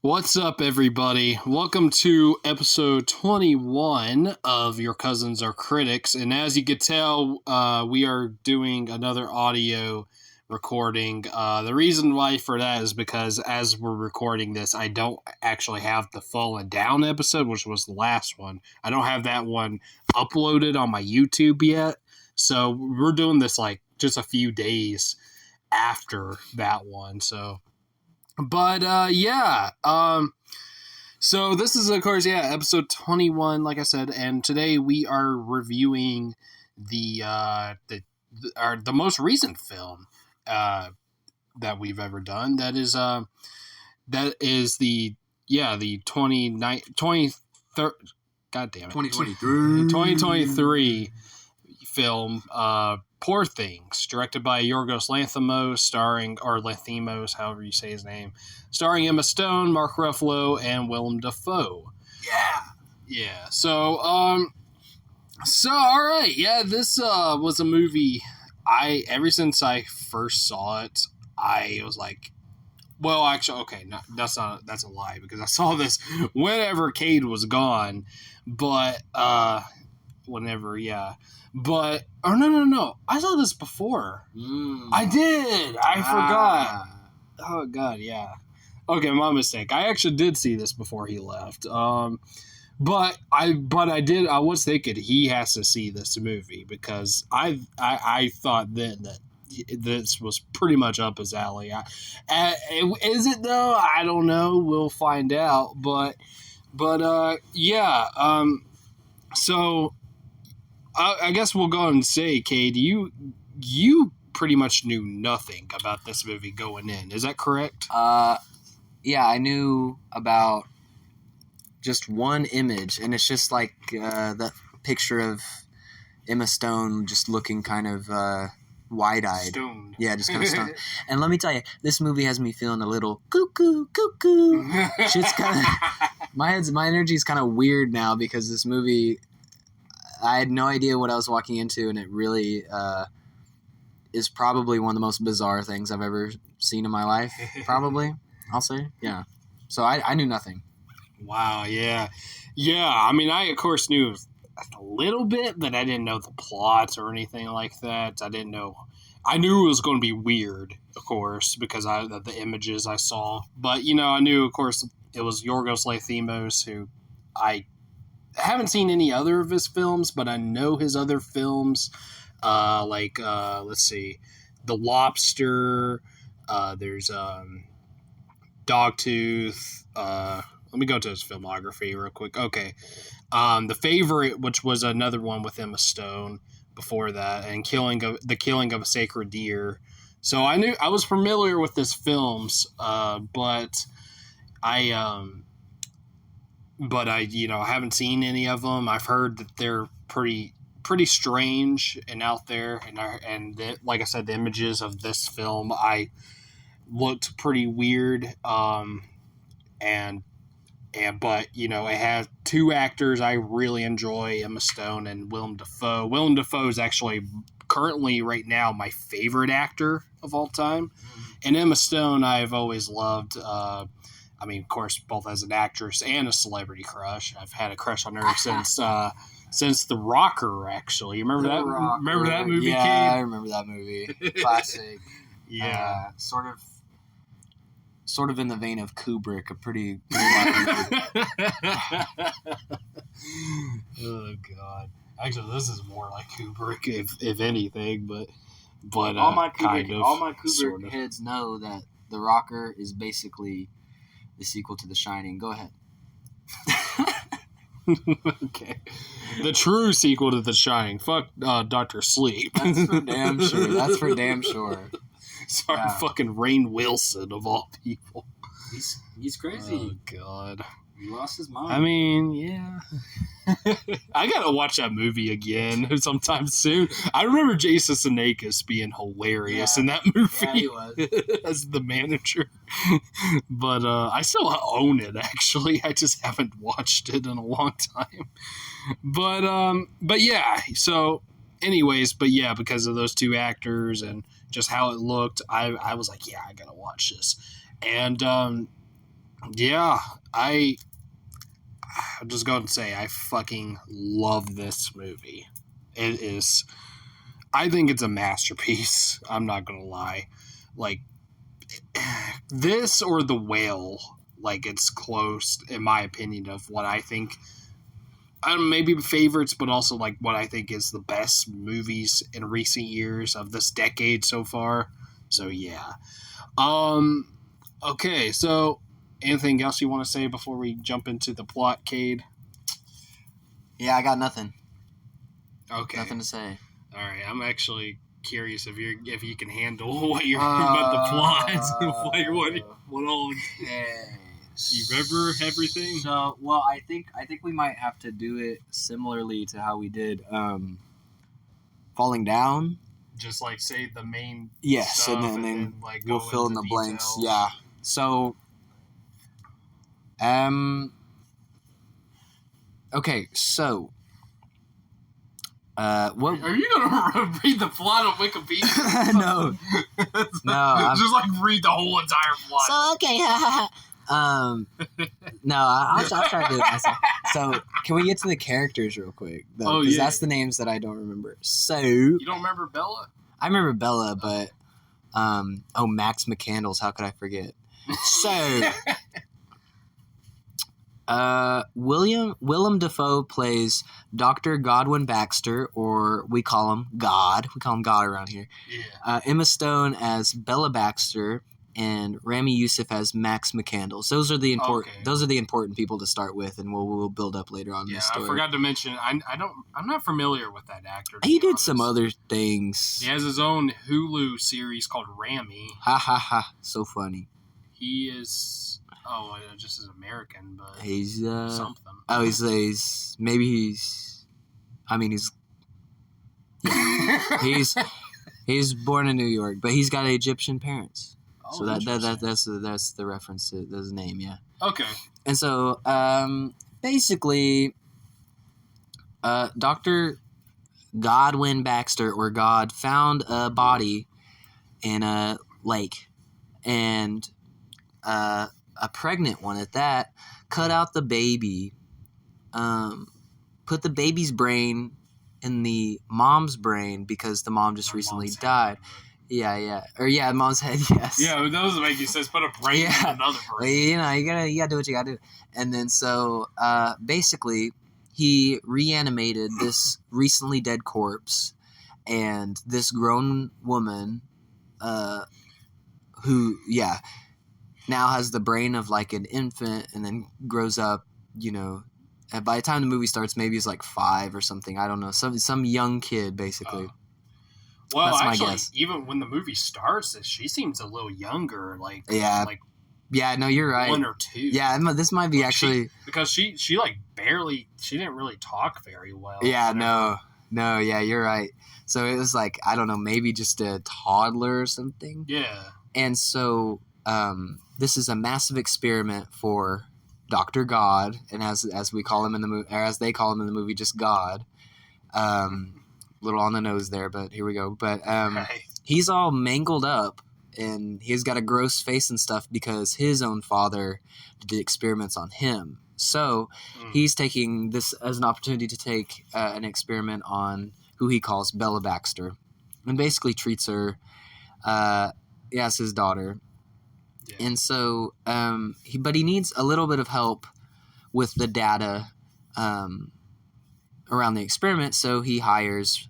What's up, everybody? Welcome to episode 21 of Your Cousins Are Critics. And as you could tell, we are doing another audio recording. The reason why for that is because as we're recording this, I don't actually have the Fallen Down episode, which was the last one. I don't have that one uploaded on my YouTube yet. So we're doing this like just a few days after that one. So this is, of course, episode 21, like I said, and today we are reviewing the most recent film that we've ever done. That is the 2023 film, Poor Things, directed by Yorgos Lanthimos, however you say his name, starring Emma Stone, Mark Ruffalo, and Willem Dafoe. Yeah. So, all right. Yeah, this was a movie ever since I first saw it, I was like, well, actually, okay, no, that's a lie, because I saw this whenever Cade was gone, but, But, no. I saw this before. I did. I forgot. Oh, God, yeah. Okay, my mistake. I actually did see this before he left. But I was thinking he has to see this movie, because I thought then that this was pretty much up his alley. Is it, though? I don't know. We'll find out. So I guess we'll go and say, Cade, you pretty much knew nothing about this movie going in. Is that correct? Yeah, I knew about just one image, and it's just like that picture of Emma Stone just looking kind of wide-eyed. Stoned. Yeah, just kind of stoned. And let me tell you, this movie has me feeling a little cuckoo. Shit's kind of my energy is kind of weird now, because this movie, I had no idea what I was walking into, and it really is probably one of the most bizarre things I've ever seen in my life, probably, I'll say. Yeah. So I knew nothing. Wow, yeah. Yeah, I mean, I, of course, knew a little bit, but I didn't know the plots or anything like that. I knew it was going to be weird, of course, because the images I saw. But, I knew, of course, it was Yorgos Lanthimos, who I haven't seen any other of his films, but I know his other films, let's see, The Lobster, there's Dogtooth, let me go to his filmography real quick. Okay. The Favorite, which was another one with Emma Stone before that, and The Killing of a Sacred Deer. So I was familiar with his films, but I haven't seen any of them. I've heard that they're pretty strange and out there, like I said, the images of this film looked pretty weird. But it has two actors I really enjoy, Emma Stone and Willem Dafoe. Willem Dafoe is actually currently right now my favorite actor of all time, and Emma Stone I've always loved. Of course, both as an actress and a celebrity crush. I've had a crush on her since The Rocker. Actually, you remember that? Remember that movie? Yeah, Kate? I remember that movie. Classic. Yeah, Sort of in the vein of Kubrick, a pretty Oh God! Actually, this is more like Kubrick, if anything. But all my kind of, Kubrick sort of. heads know that The Rocker is basically the sequel to The Shining. Go ahead. Okay, the true sequel to The Shining. Fuck Dr. Sleep. That's for damn sure. Sorry, yeah. Fucking Rainn Wilson of all people. He's crazy. Oh God. He lost his mind. I mean, yeah. I gotta watch that movie again sometime soon. I remember Jason Sudeikis being hilarious in that movie. Yeah, he was. As the manager. But I still own it, actually. I just haven't watched it in a long time. But yeah, so anyways, because of those two actors and just how it looked, I was like, yeah, I gotta watch this. And Yeah, I'll just go ahead and say I fucking love this movie. It is. I think it's a masterpiece. I'm not gonna lie. Like this or The Whale. Like it's close, in my opinion, of what I think. Maybe favorites, but also like what I think is the best movies in recent years of this decade so far. So yeah. Um. Okay. So, anything else you want to say before we jump into the plot, Cade? Yeah, I got nothing. Okay. Nothing to say. All right. I'm actually curious if you can handle what you're about the plot. what all? You remember everything? So, well, I think we might have to do it similarly to how we did Falling Down. Just like say the main Yes, stuff, and then like we'll go fill in into the blanks. details. Yeah. So, okay, so, what? Are you gonna read the plot on Wikipedia? No, no. Just like read the whole entire plot. So okay, no, I'll try to do it myself. So, can we get to the characters real quick? Oh, Because yeah. that's the names that I don't remember. So, You don't remember Bella? I remember Bella, but Max McCandles. How could I forget? So, Willem Dafoe plays Dr. Godwin Baxter, or we call him God. We call him God around here. Yeah. Emma Stone as Bella Baxter, and Rami Youssef as Max McCandles. Those are the important. Okay. Those are the important people to start with, and we'll build up later on in Yeah, the story. I forgot to mention. I'm not familiar with that actor. to He be did some honest. other things. He has his own Hulu series called Rami. Ha ha ha! So funny. He is just as American, but He's something. oh he's maybe he's. I mean he's born in New York, but he's got Egyptian parents. So that's the reference to his name, yeah. Okay. And so basically, Dr. Godwin Baxter, or God, found a body in a lake, and a pregnant one at that. Cut out the baby, put the baby's brain in the mom's brain because the mom just recently died. Yeah. Mom's head, yes. Yeah, that doesn't make any sense. Put a brain in another Well, person. you gotta do what you gotta do. And then so basically he reanimated this recently dead corpse, and this grown woman who now has the brain of like an infant, and then grows up, and by the time the movie starts, maybe he's like 5 or something. I don't know. Some young kid, basically. Well, That's my actually, guess. even when the movie starts, she seems a little younger. Yeah, no, you're right. 1 or 2. Yeah, this might be actually because she like barely. She didn't really talk very well. Yeah, no, yeah, you're right. So it was like, I don't know, maybe just a toddler or something. Yeah. And so this is a massive experiment for Dr. God, and as we call him in the movie, or as they call him in the movie, just God. Little on the nose there, but here we go. But Right. he's all mangled up, and he's got a gross face and stuff because his own father did experiments on him. So he's taking this as an opportunity to take an experiment on who he calls Bella Baxter, and basically treats her as his daughter. Yeah. And so he needs a little bit of help with the data around the experiment, so he hires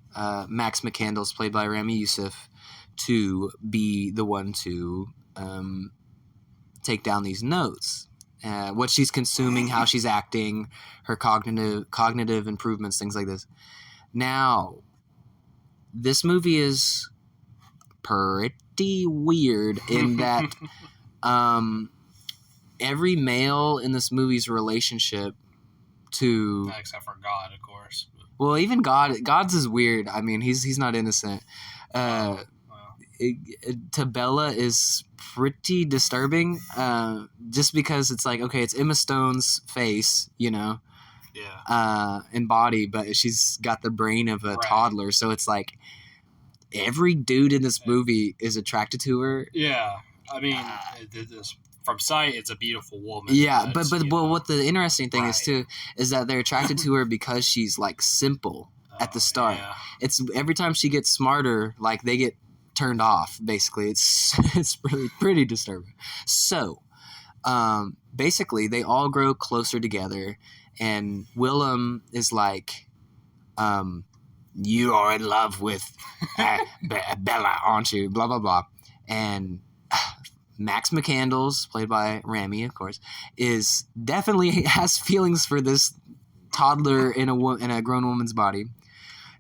Max McCandles, played by Rami Youssef, to be the one to take down these notes. What she's consuming, how she's acting, her cognitive improvements, things like this. Now, this movie is pretty weird in that every male in this movie's relationship to... Except for God, of course. Well, even God's is weird. I mean, he's not innocent. To Bella is pretty disturbing, just because it's like, okay, it's Emma Stone's face, Yeah. and body, but she's got the brain of a toddler, so it's like every dude in this movie is attracted to her. Yeah. I mean, this from sight, it's a beautiful woman. Yeah, but what the interesting thing is Right. too is that they're attracted to her because she's like simple at the start. Yeah. It's every time she gets smarter, like they get turned off. Basically, it's really pretty disturbing. So, basically, they all grow closer together, and Willem is like, "You are in love with Bella, aren't you?" Blah blah blah, and Max McCandles, played by Rami, of course, is definitely has feelings for this toddler in a grown woman's body,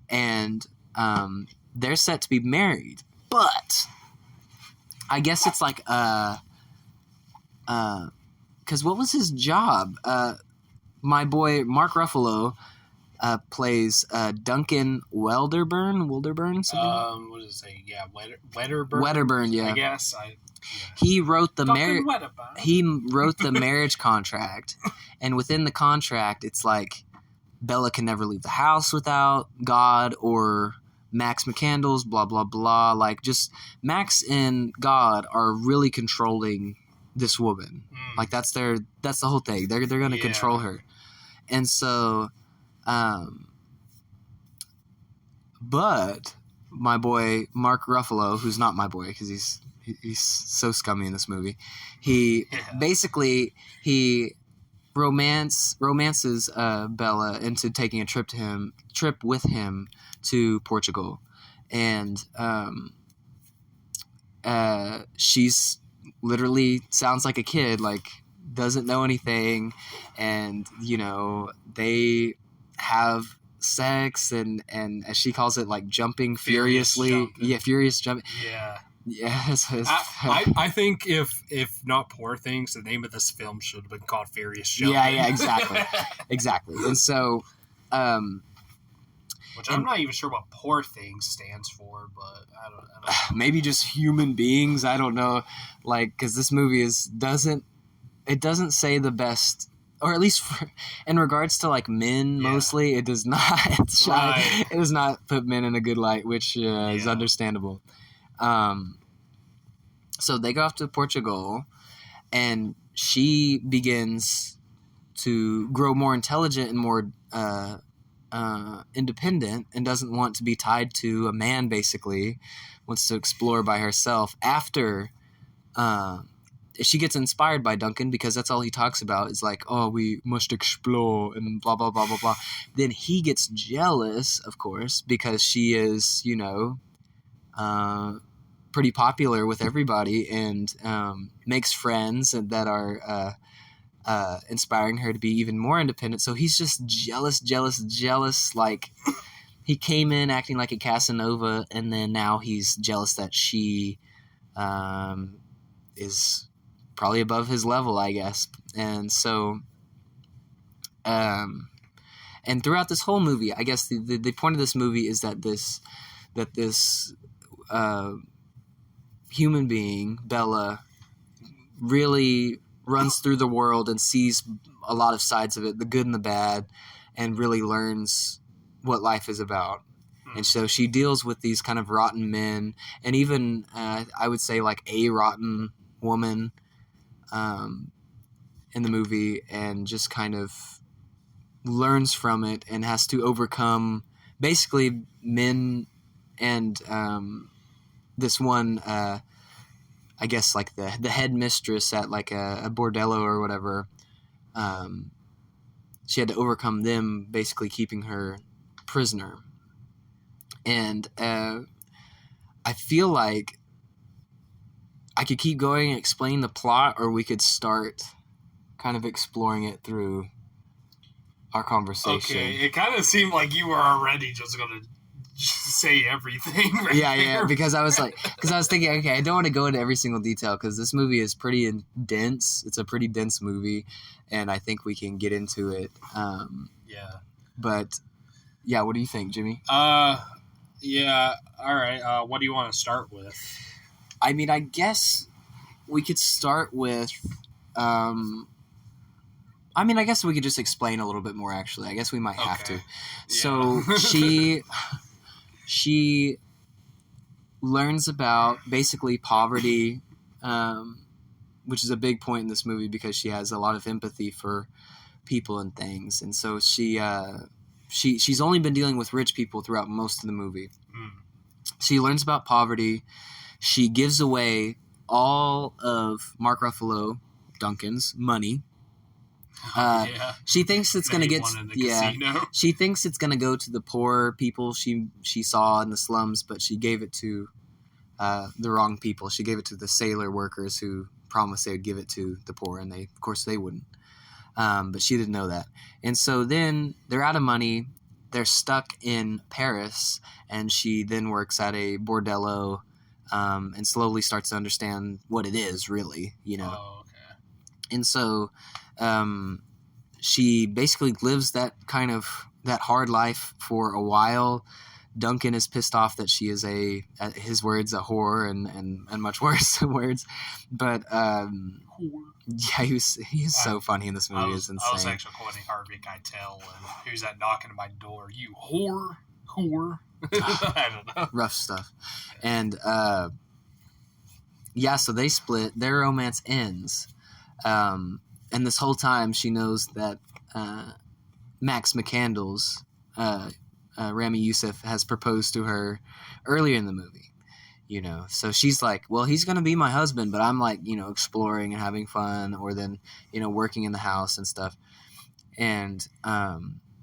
and they're set to be married. But I guess it's like because what was his job? My boy Mark Ruffalo plays Duncan Wilderburn, something. What does it say? Yeah, Wedderburn. Wedderburn, yeah. I guess. He wrote the Duncan marriage. Wedderburn. He wrote the marriage contract, and within the contract, it's like Bella can never leave the house without God or Max McCandles. Blah blah blah. Like just Max and God are really controlling this woman. Like that's the whole thing. They're gonna control her, and so, but my boy Mark Ruffalo, who's not my boy because he's so scummy in this movie. He basically romances Bella into taking a trip with him to Portugal, and she's literally sounds like a kid, like doesn't know anything, and they have sex and as she calls it, like jumping furiously. Furious jumping. Yeah, I think if not Poor Things, the name of this film should have been called Furious Jumping. Yeah, exactly. And so, which I'm not even sure what Poor Things stands for, but I don't know. Maybe just human beings. I don't know, like because this movie doesn't say the best, or at least in regards to like men, mostly it does not. It does not put men in a good light, which is understandable. So they go off to Portugal, and she begins to grow more intelligent and more independent, and doesn't want to be tied to a man. Basically, wants to explore by herself. After she gets inspired by Duncan, because that's all he talks about is like, oh, we must explore and blah blah blah blah blah. Then he gets jealous, of course, because she is pretty popular with everybody, and makes friends that are inspiring her to be even more independent. So he's just jealous. Like he came in acting like a Casanova, and then now he's jealous that she is probably above his level, I guess. And so, and throughout this whole movie, I guess the point of this movie is that this human being, Bella, really runs through the world and sees a lot of sides of it, the good and the bad, and really learns what life is about. And so she deals with these kind of rotten men, and even I would say like a rotten woman in the movie, and just kind of learns from it and has to overcome basically men and this one, I guess like the head mistress at like a bordello or whatever. She had to overcome them, basically keeping her prisoner. And I feel like I could keep going and explain the plot, or we could start kind of exploring it through our conversation. Okay, it kind of seemed like you were already just going to say everything. Yeah, because I was thinking, okay, I don't want to go into every single detail because this movie is pretty dense. It's a pretty dense movie, and I think we can get into it. But yeah, what do you think, Jimmy? Yeah, all right. What do you want to start with? I mean, I guess we could start with. I guess we could just explain a little bit more. Actually, I guess we might have to. So she learns about basically poverty which is a big point in this movie because she has a lot of empathy for people and things, and so she's only been dealing with rich people throughout most of the movie. She learns about poverty. She gives away all of Mark Ruffalo, Duncan's money. She thinks it's going to get casino. She thinks it's going to go to the poor people she saw in the slums, but she gave it to the wrong people. She gave it to the sailor workers who promised they would give it to the poor, and they, of course, they wouldn't. But she didn't know that. And so then they're out of money. They're stuck in Paris, and she then works at a bordello and slowly starts to understand what it is, really, you know. Oh, okay. And so she basically lives that hard life for a while. Duncan is pissed off that she is at his words, a whore and much worse words. But yeah, he's so funny in this movie. It's insane. I was actually quoting Harvey Keitel, and who's that knocking at my door? You whore. I don't know. Rough stuff. And yeah, so they split. Their romance ends. And this whole time she knows that Max McCandles, Rami Youssef, has proposed to her earlier in the movie. You know, so she's like, well, he's going to be my husband, but I'm like, you know, exploring and having fun, or then, you know, working in the house and stuff. And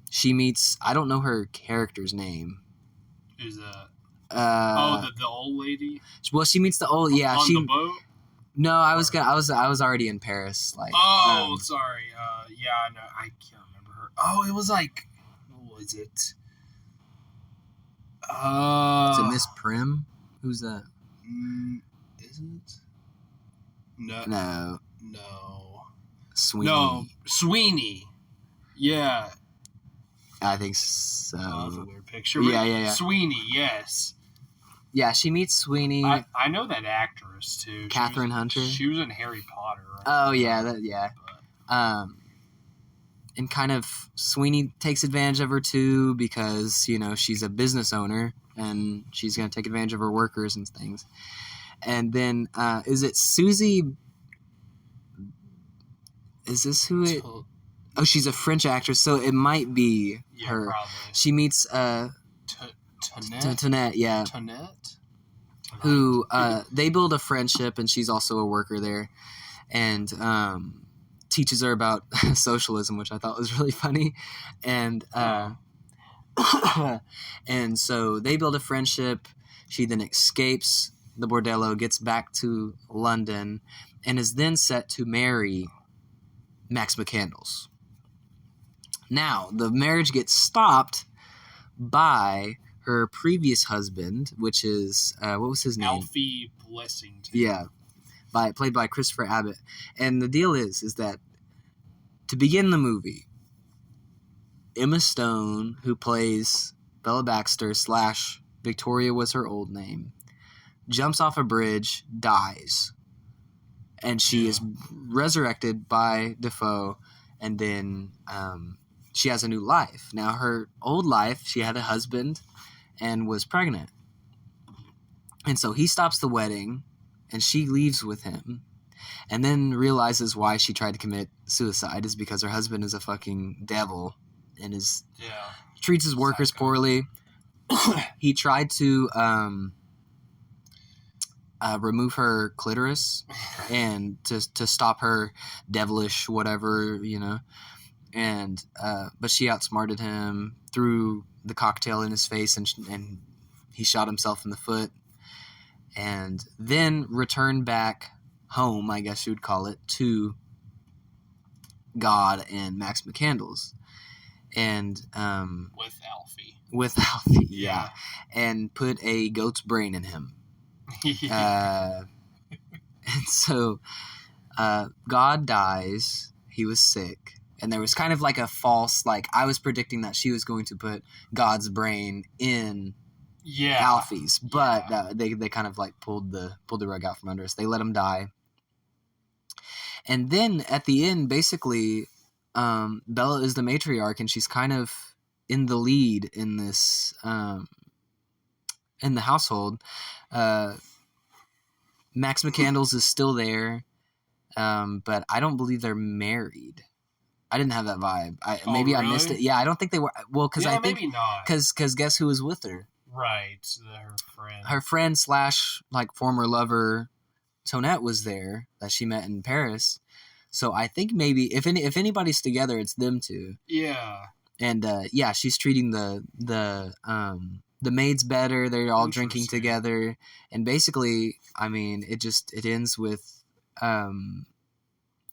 she meets, I don't know her character's name. Who's that? The old lady? Well, she meets the old, yeah. On the boat? No, I was already in Paris. Like, sorry. Yeah, I know. I can't remember her. Oh, it was like, what was it? Is it Miss Prim? Who's that? Isn't it? No. Sweeney. No, Sweeney. Yeah. I think so. Oh, that's a weird picture. Yeah. Sweeney, yes. Yeah, she meets Sweeney. I know that actress too. Catherine Hunter. She was in Harry Potter. Right? Oh yeah, and kind of Sweeney takes advantage of her too because, you know, she's a business owner and she's going to take advantage of her workers and things. And then is it Susie? Is this who it? Oh, she's a French actress, so it might be her. Probably. She meets Tonette. Yeah. Tonette? Who they build a friendship, and she's also a worker there, and teaches her about socialism, which I thought was really funny, and and so they build a friendship. She then escapes the bordello, gets back to London, and is then set to marry Max McCandles. Now, the marriage gets stopped by her previous husband, which is, what was his name? Alfie Blessington. Yeah, played by Christopher Abbott. And the deal is that to begin the movie, Emma Stone, who plays Bella Baxter / Victoria was her old name, jumps off a bridge, dies. And she is resurrected by Defoe, and then she has a new life. Now, her old life, she had a husband and was pregnant. And so he stops the wedding, and she leaves with him, and then realizes why she tried to commit suicide is because her husband is a fucking devil and treats his workers poorly. He tried to remove her clitoris and to stop her devilish whatever, you know. And but she outsmarted him, threw the cocktail in his face, and he shot himself in the foot, and then returned back home, I guess you would call it, to God and Max McCandles, and with Alfie, yeah, and put a goat's brain in him. And so God dies. He was sick. And there was kind of like a false, like, I was predicting that she was going to put God's brain in Alfie's, but they kind of like pulled the rug out from under us. They let him die. And then at the end, basically, Bella is the matriarch, and she's kind of in the lead in this, in the household. Max McCandles is still there. but I don't believe they're married. I didn't have that vibe. I missed it. Yeah, I don't think they were. Well, because I think maybe not. Because guess who was with her? Right, her friend. Her friend / like former lover, Tonette, was there that she met in Paris. So I think maybe if anybody's together, it's them two. Yeah. And she's treating the maids better. They're all drinking together, and basically, I mean, it ends with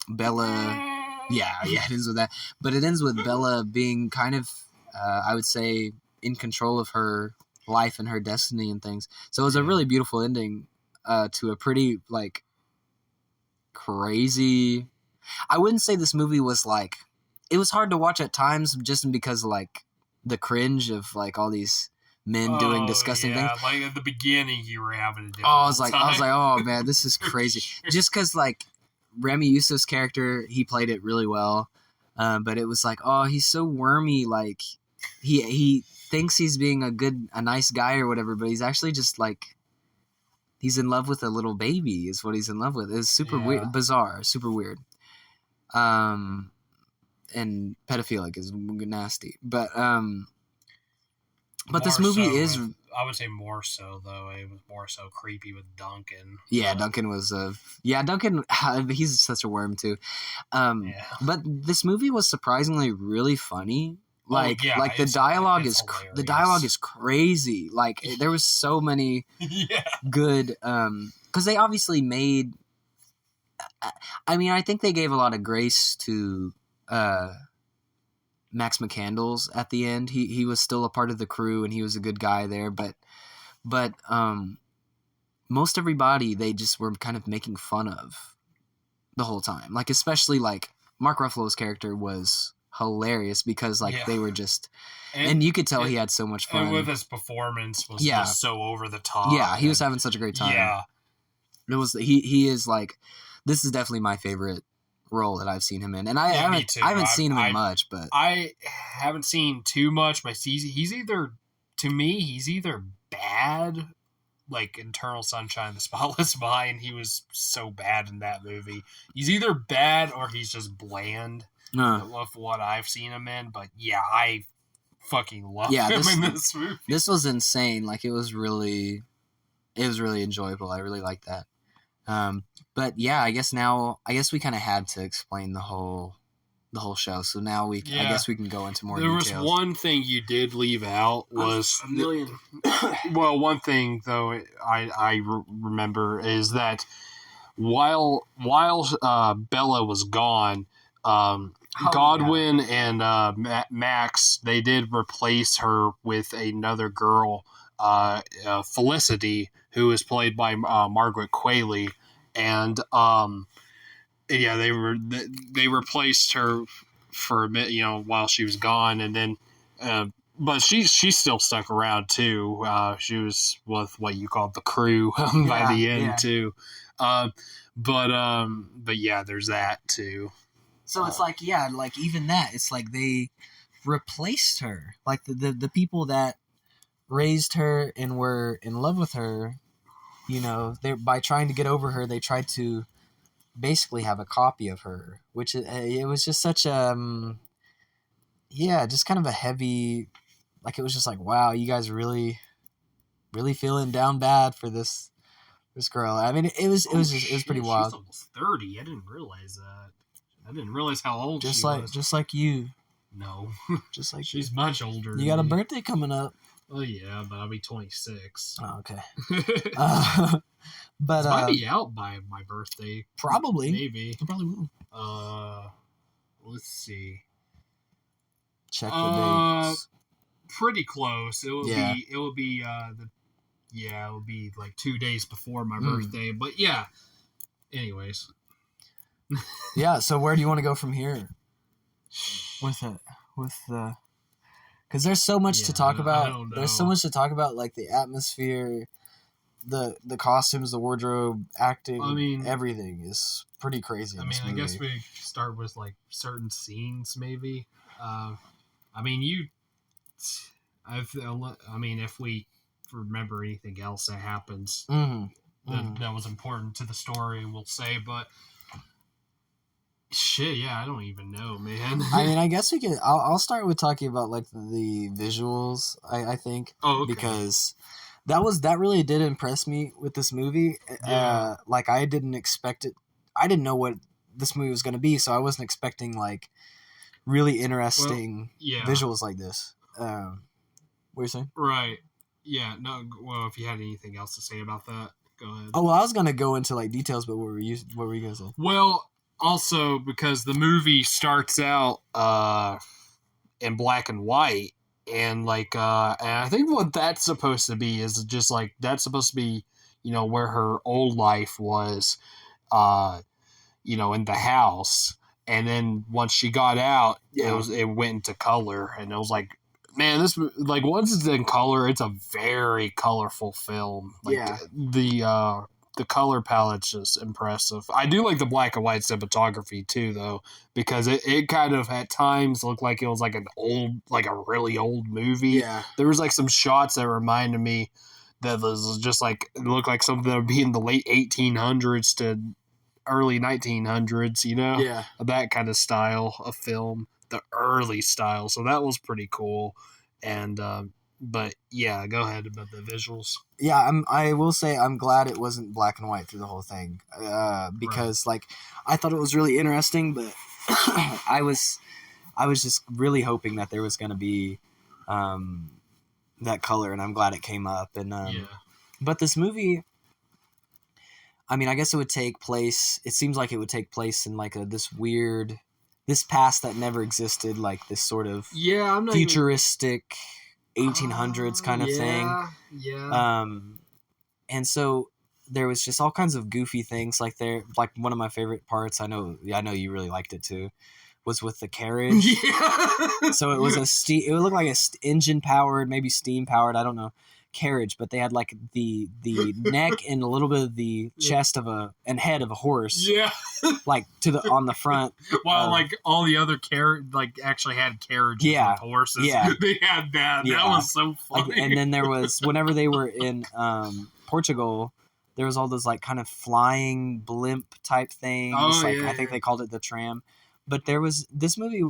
Bella. Yeah, it ends with that. But it ends with Bella being kind of, I would say, in control of her life and her destiny and things. So it was a really beautiful ending to a pretty, like, crazy... I wouldn't say this movie was, like... It was hard to watch at times just because, like, the cringe of, like, all these men doing disgusting things. Like, at the beginning, you were having to do I was like, oh, man, this is crazy. Just because, like... Remy Yusuf's character, he played it really well, but it was like, oh, he's so wormy. Like he thinks he's being a nice guy or whatever, but he's actually just like he's in love with a little baby. Is what he's in love with. It's super weird, bizarre, super weird. And pedophilic is nasty, but this movie is. I would say more so, though. It was more so creepy with Duncan. Yeah, Duncan was Duncan, he's such a worm, too. But this movie was surprisingly really funny. Like, the dialogue is crazy. Like, there was so many good, because they obviously made, I mean, I think they gave a lot of grace to, Max McCandles at the end. He was still a part of the crew and he was a good guy there, but most everybody they just were kind of making fun of the whole time. Like, especially like Mark Ruffalo's character was hilarious because like they were just and you could tell he had so much fun. And with his performance was just so over the top. Yeah, he was having such a great time. Yeah. It was he is like this is definitely my favorite role that I've seen him in, and I haven't seen him in much, but I haven't seen too much. But he's either bad, like Eternal Sunshine of the Spotless Mind. He was so bad in that movie. He's either bad or he's just bland. Of what I've seen him in, but yeah, I fucking love him in this movie. This was insane. Like it was really enjoyable. I really liked that. But yeah, I guess we kind of had to explain the whole show. So now I guess we can go into more details. There was one thing you did leave out was a million. Well, one thing though I remember is that while Bella was gone, Godwin and Max, they did replace her with another girl, Felicity, who was played by Margaret Qualley, and they replaced her for a bit, while she was gone, and then but she still stuck around too. She was with what you call the crew by the end too. But yeah, there's that too. So it's like even that, it's like they replaced her, like the people that raised her and were in love with her, they by trying to get over her, they tried to basically have a copy of her, which it was just such just kind of a heavy, like it was just like, wow, you guys really feeling down bad for this girl. I mean, it was pretty wild. She's almost 30. I didn't realize that. I didn't realize how old she was. Just like you. No. Just like she's much older. You got a birthday coming up. Oh yeah, but I'll be 26. Oh, okay. But it might be out by my birthday. Probably. Maybe. It probably will. Let's see. Check the dates. Pretty close. It will be like 2 days before my birthday. But yeah. Anyways. Yeah, so where do you want to go from here? With the because there's so much to talk about. There's so much to talk about, like the atmosphere, the costumes, the wardrobe, acting. I mean, everything is pretty crazy. I guess we start with like certain scenes, maybe. If we remember anything else that happens that was important to the story, we'll say. But Shit, yeah, I don't even know, man. I mean, I guess we can. I'll start with talking about like the visuals. I think. Oh, okay. Because that really did impress me with this movie. Yeah. Like I didn't expect it. I didn't know what this movie was going to be, so I wasn't expecting like really interesting visuals like this. What are you saying? Right. Yeah. No. Well, if you had anything else to say about that, go ahead. Oh well, I was gonna go into like details, but what were you gonna say? Well, also because the movie starts out in black and white, and like and I think what that's supposed to be is just like that's supposed to be, you know, where her old life was, you know, in the house. And then once she got out, it went into color, and it was like, man, this, like, once it's in color, it's a very colorful film. Like, the color palette's just impressive. I do like the black and white cinematography too, though, because it kind of at times looked like it was like a really old movie. Yeah, there was like some shots that reminded me that was just like, it looked like something that would be in the late 1800s to early 1900s, you know? Yeah. That kind of style of film, the early style. So that was pretty cool. And, but yeah, go ahead about the visuals. Yeah, I will say I'm glad it wasn't black and white through the whole thing, because like I thought it was really interesting, but I was just really hoping that there was going to be that color, and I'm glad it came up. And but this movie, I mean, I guess it would take place. It seems like it would take place in like this past that never existed, like this sort of futuristic 1800s kind of thing. Yeah. And so there was just all kinds of goofy things like one of my favorite parts. I know you really liked it too. Was with the carriage. Yeah. So it was it would look like a engine powered, maybe steam powered, I don't know, carriage, but they had like the neck and a little bit of the chest and head of a horse. Yeah. Like on the front. While like all the other like actually had carriages with horses. Yeah. They had that. Yeah. That was so funny. Like, and then there was, whenever they were in Portugal, there was all those like kind of flying blimp type things. I think they called it the tram. But this movie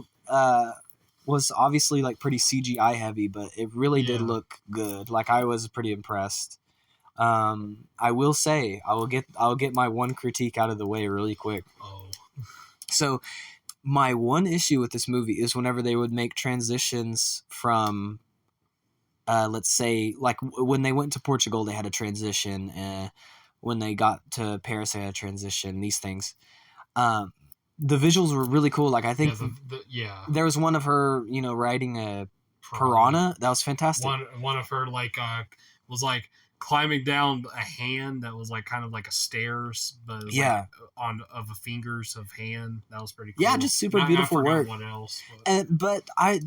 was obviously like pretty CGI heavy, but it really did look good. Like I was pretty impressed. I will say I'll get my one critique out of the way really quick. Oh. So my one issue with this movie is whenever they would make transitions from let's say like when they went to Portugal they had a transition, when they got to Paris they had a transition, these things. The visuals were really cool. Like I think there was one of her, you know, riding a piranha. That was fantastic. One of her like was like climbing down a hand that was like kind of like a stairs, but it was like of a fingers of hand. That was pretty cool. Yeah, just super beautiful work. What else? But I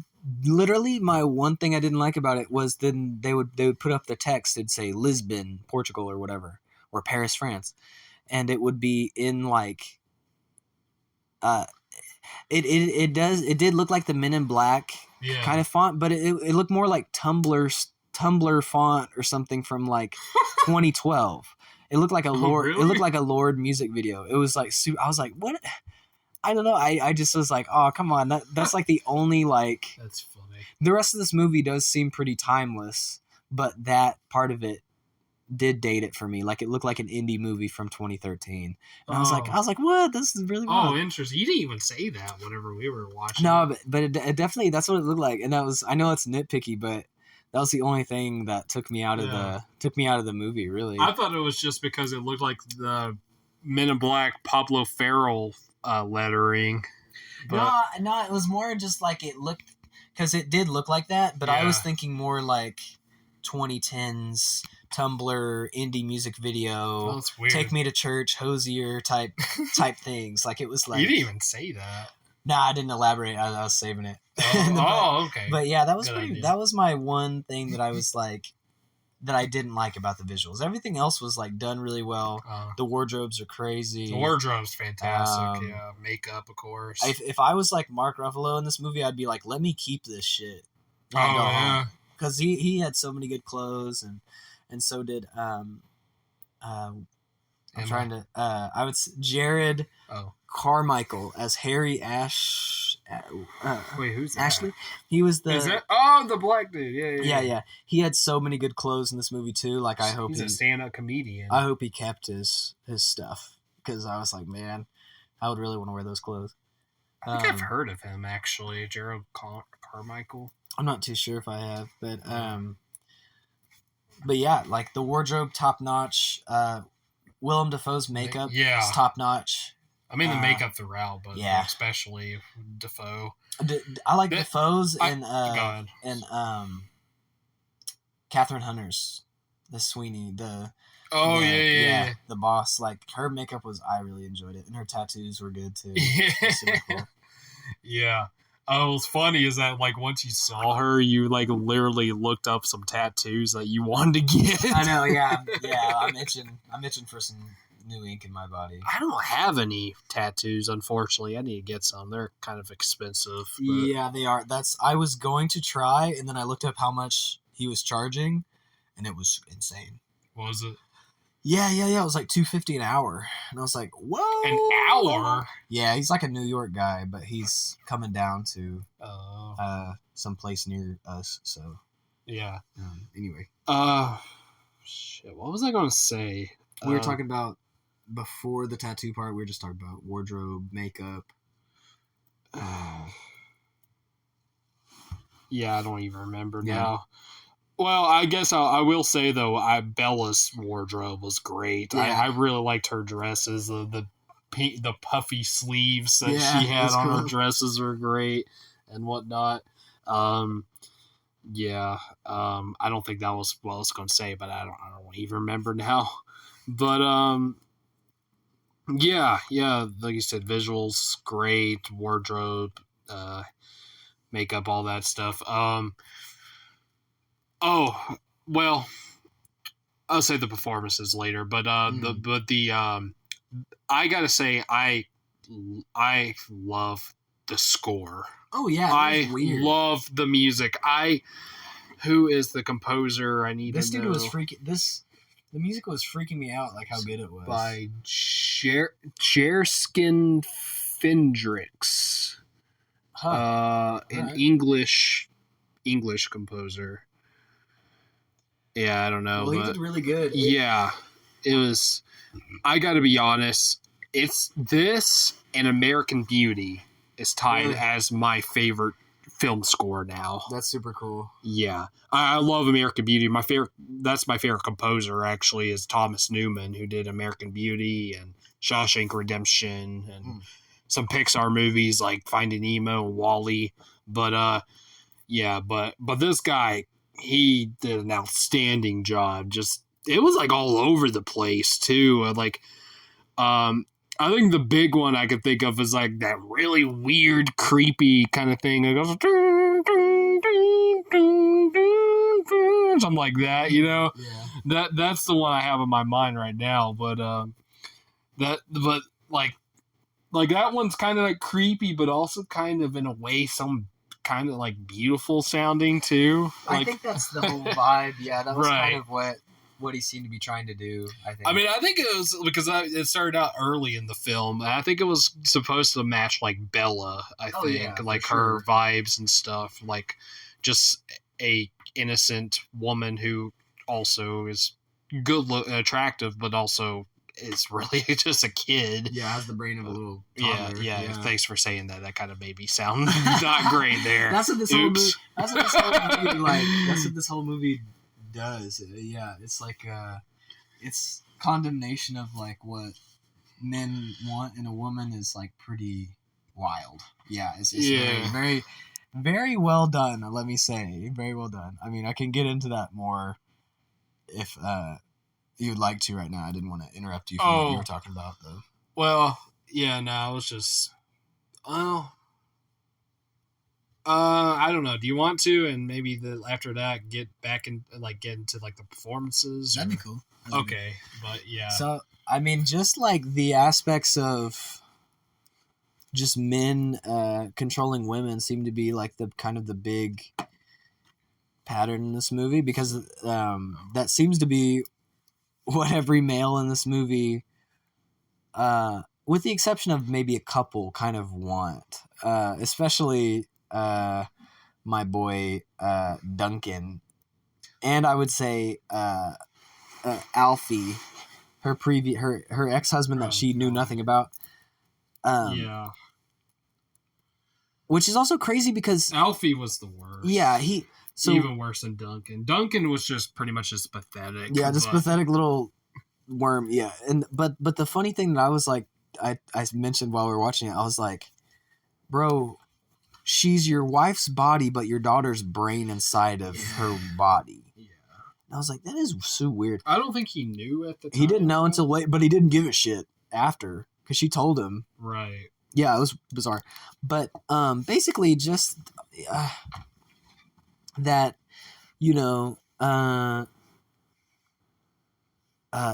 literally, my one thing I didn't like about it was then they would put up the text. It'd say Lisbon, Portugal, or whatever, or Paris, France, and it would be in like. It did look like the Men in Black kind of font, but it looked more like Tumblr font or something from like 2012. It looked like a Lord. Really? It looked like a Lord music video. It was like I was like, what? I don't know. I just was like, oh come on, that's like the only like. That's funny. The rest of this movie does seem pretty timeless, but that part of it did date it for me. Like it looked like an indie movie from 2013. And I was like, what? This is really wild. Oh, interesting. You didn't even say that whenever we were watching. No, but it definitely, that's what it looked like. And that was, I know it's nitpicky, but that was the only thing that took me out of the movie, really. I thought it was just because it looked like the Men in Black Pablo Farrell lettering. But... No, it was more just like it looked, because it did look like that, but I was thinking more like 2010s Tumblr indie music video, that's weird. Take Me to Church, Hosier type things. Like it was like, you didn't even say that. Nah, I didn't elaborate. I was saving it. Okay. But yeah, that was that was my one thing that I was like, that I didn't like about the visuals. Everything else was like done really well. The wardrobes are crazy. The wardrobe's fantastic. Makeup, of course. If I was like Mark Ruffalo in this movie, I'd be like, let me keep this shit. Because he had so many good clothes, and so did I'm trying to. I would Jared Oh. Carmichael as Harry Wait, who's that? Ashley. He was the. Is that? The black dude. Yeah. He had so many good clothes in this movie too. Like I hope he's a stand-up comedian. I hope he kept his stuff because I was like, man, I would really want to wear those clothes. I think I've heard of him actually, Gerald Carmichael. I'm not too sure if I have, but yeah, like the wardrobe top notch. Willem Dafoe's makeup is top notch. I mean the makeup throughout, but especially Dafoe. I like Dafoe's and Catherine Hunter's, the Sweeney, the boss. Like her makeup I really enjoyed it, and her tattoos were good too. Yeah. Super cool. Yeah. What's funny is that like once you saw her, you like literally looked up some tattoos that you wanted to get. I know, yeah. I'm itching for some new ink in my body. I don't have any tattoos, unfortunately. I need to get some. They're kind of expensive. But... Yeah, they are. I was going to try, and then I looked up how much he was charging, and it was insane. What was it? Yeah. It was like $250 an hour, and I was like, "Whoa, an hour!" Yeah, he's like a New York guy, but he's coming down to some place near us. So yeah. Anyway, shit. What was I going to say? We were talking about before the tattoo part. We were just talking about wardrobe, makeup. Yeah, I don't even remember now. Well, I guess I will say though, Bella's wardrobe was great. Yeah. I really liked her dresses. The puffy sleeves that she had on her dresses were great and whatnot. I don't think that was what I was going to say, but I don't even remember now. But like you said, visuals great, wardrobe, makeup, all that stuff. Well, I'll say the performances later, but I gotta say I love the score. Oh yeah, I love the music. Who is the composer? I need this to dude know. Was freaking this. The music was freaking me out, like how good it was. By Jerskin Fendrix, an English composer. Yeah, I don't know. Well, he did really good. Yeah, it was. I got to be honest. It's this and American Beauty is tied as my favorite film score now. That's super cool. Yeah, I love American Beauty. That's my favorite composer. Actually, is Thomas Newman, who did American Beauty and Shawshank Redemption and some Pixar movies like Finding Nemo and WALL-E. But but this guy. He did an outstanding job. It was like all over the place too. I think the big one I could think of is like that really weird, creepy kind of thing. It goes something like that, you know. Yeah. That's the one I have in my mind right now. But that one's kind of like creepy, but also kind of in a way some. Kind of like beautiful sounding too. I think that's the whole vibe. Yeah, that was kind of what he seemed to be trying to do. I think it was because it started out early in the film. I think it was supposed to match like Bella. I think like her vibes and stuff. Like just a innocent woman who also is attractive, but also. Is really just a kid. Yeah, has the brain of a little toddler. Yeah. Thanks for saying that. That kind of made me sound not great there. That's what this whole movie. That's what this whole movie does. Yeah, it's like it's condemnation of like what men want in a woman is like pretty wild. Yeah, it's very, very, very well done. Let me say, very well done. I mean, I can get into that more if. You'd like to right now. I didn't want to interrupt you from what you were talking about, though. Well, yeah, no, I was just... I don't know. Do you want to? And maybe after that, get into the performances? That'd be cool. Okay, but yeah. So, I mean, just like the aspects of just men controlling women seem to be like the kind of the big pattern in this movie because that seems to be what every male in this movie with the exception of maybe a couple, kind of want, especially my boy Duncan, and I would say Alfie, her ex-husband that she knew nothing about. Yeah. Which is also crazy because Alfie was the worst. Yeah, even worse than Duncan. Duncan was just pretty much just pathetic. Yeah, just pathetic little worm. Yeah, but the funny thing that I was like, I mentioned while we were watching it, I was like, bro, she's your wife's body, but your daughter's brain inside of her body. Yeah. And I was like, that is so weird. I don't think he knew at the time. He didn't know until late, but he didn't give a shit after because she told him. Right. Yeah, it was bizarre. But basically just that, you know,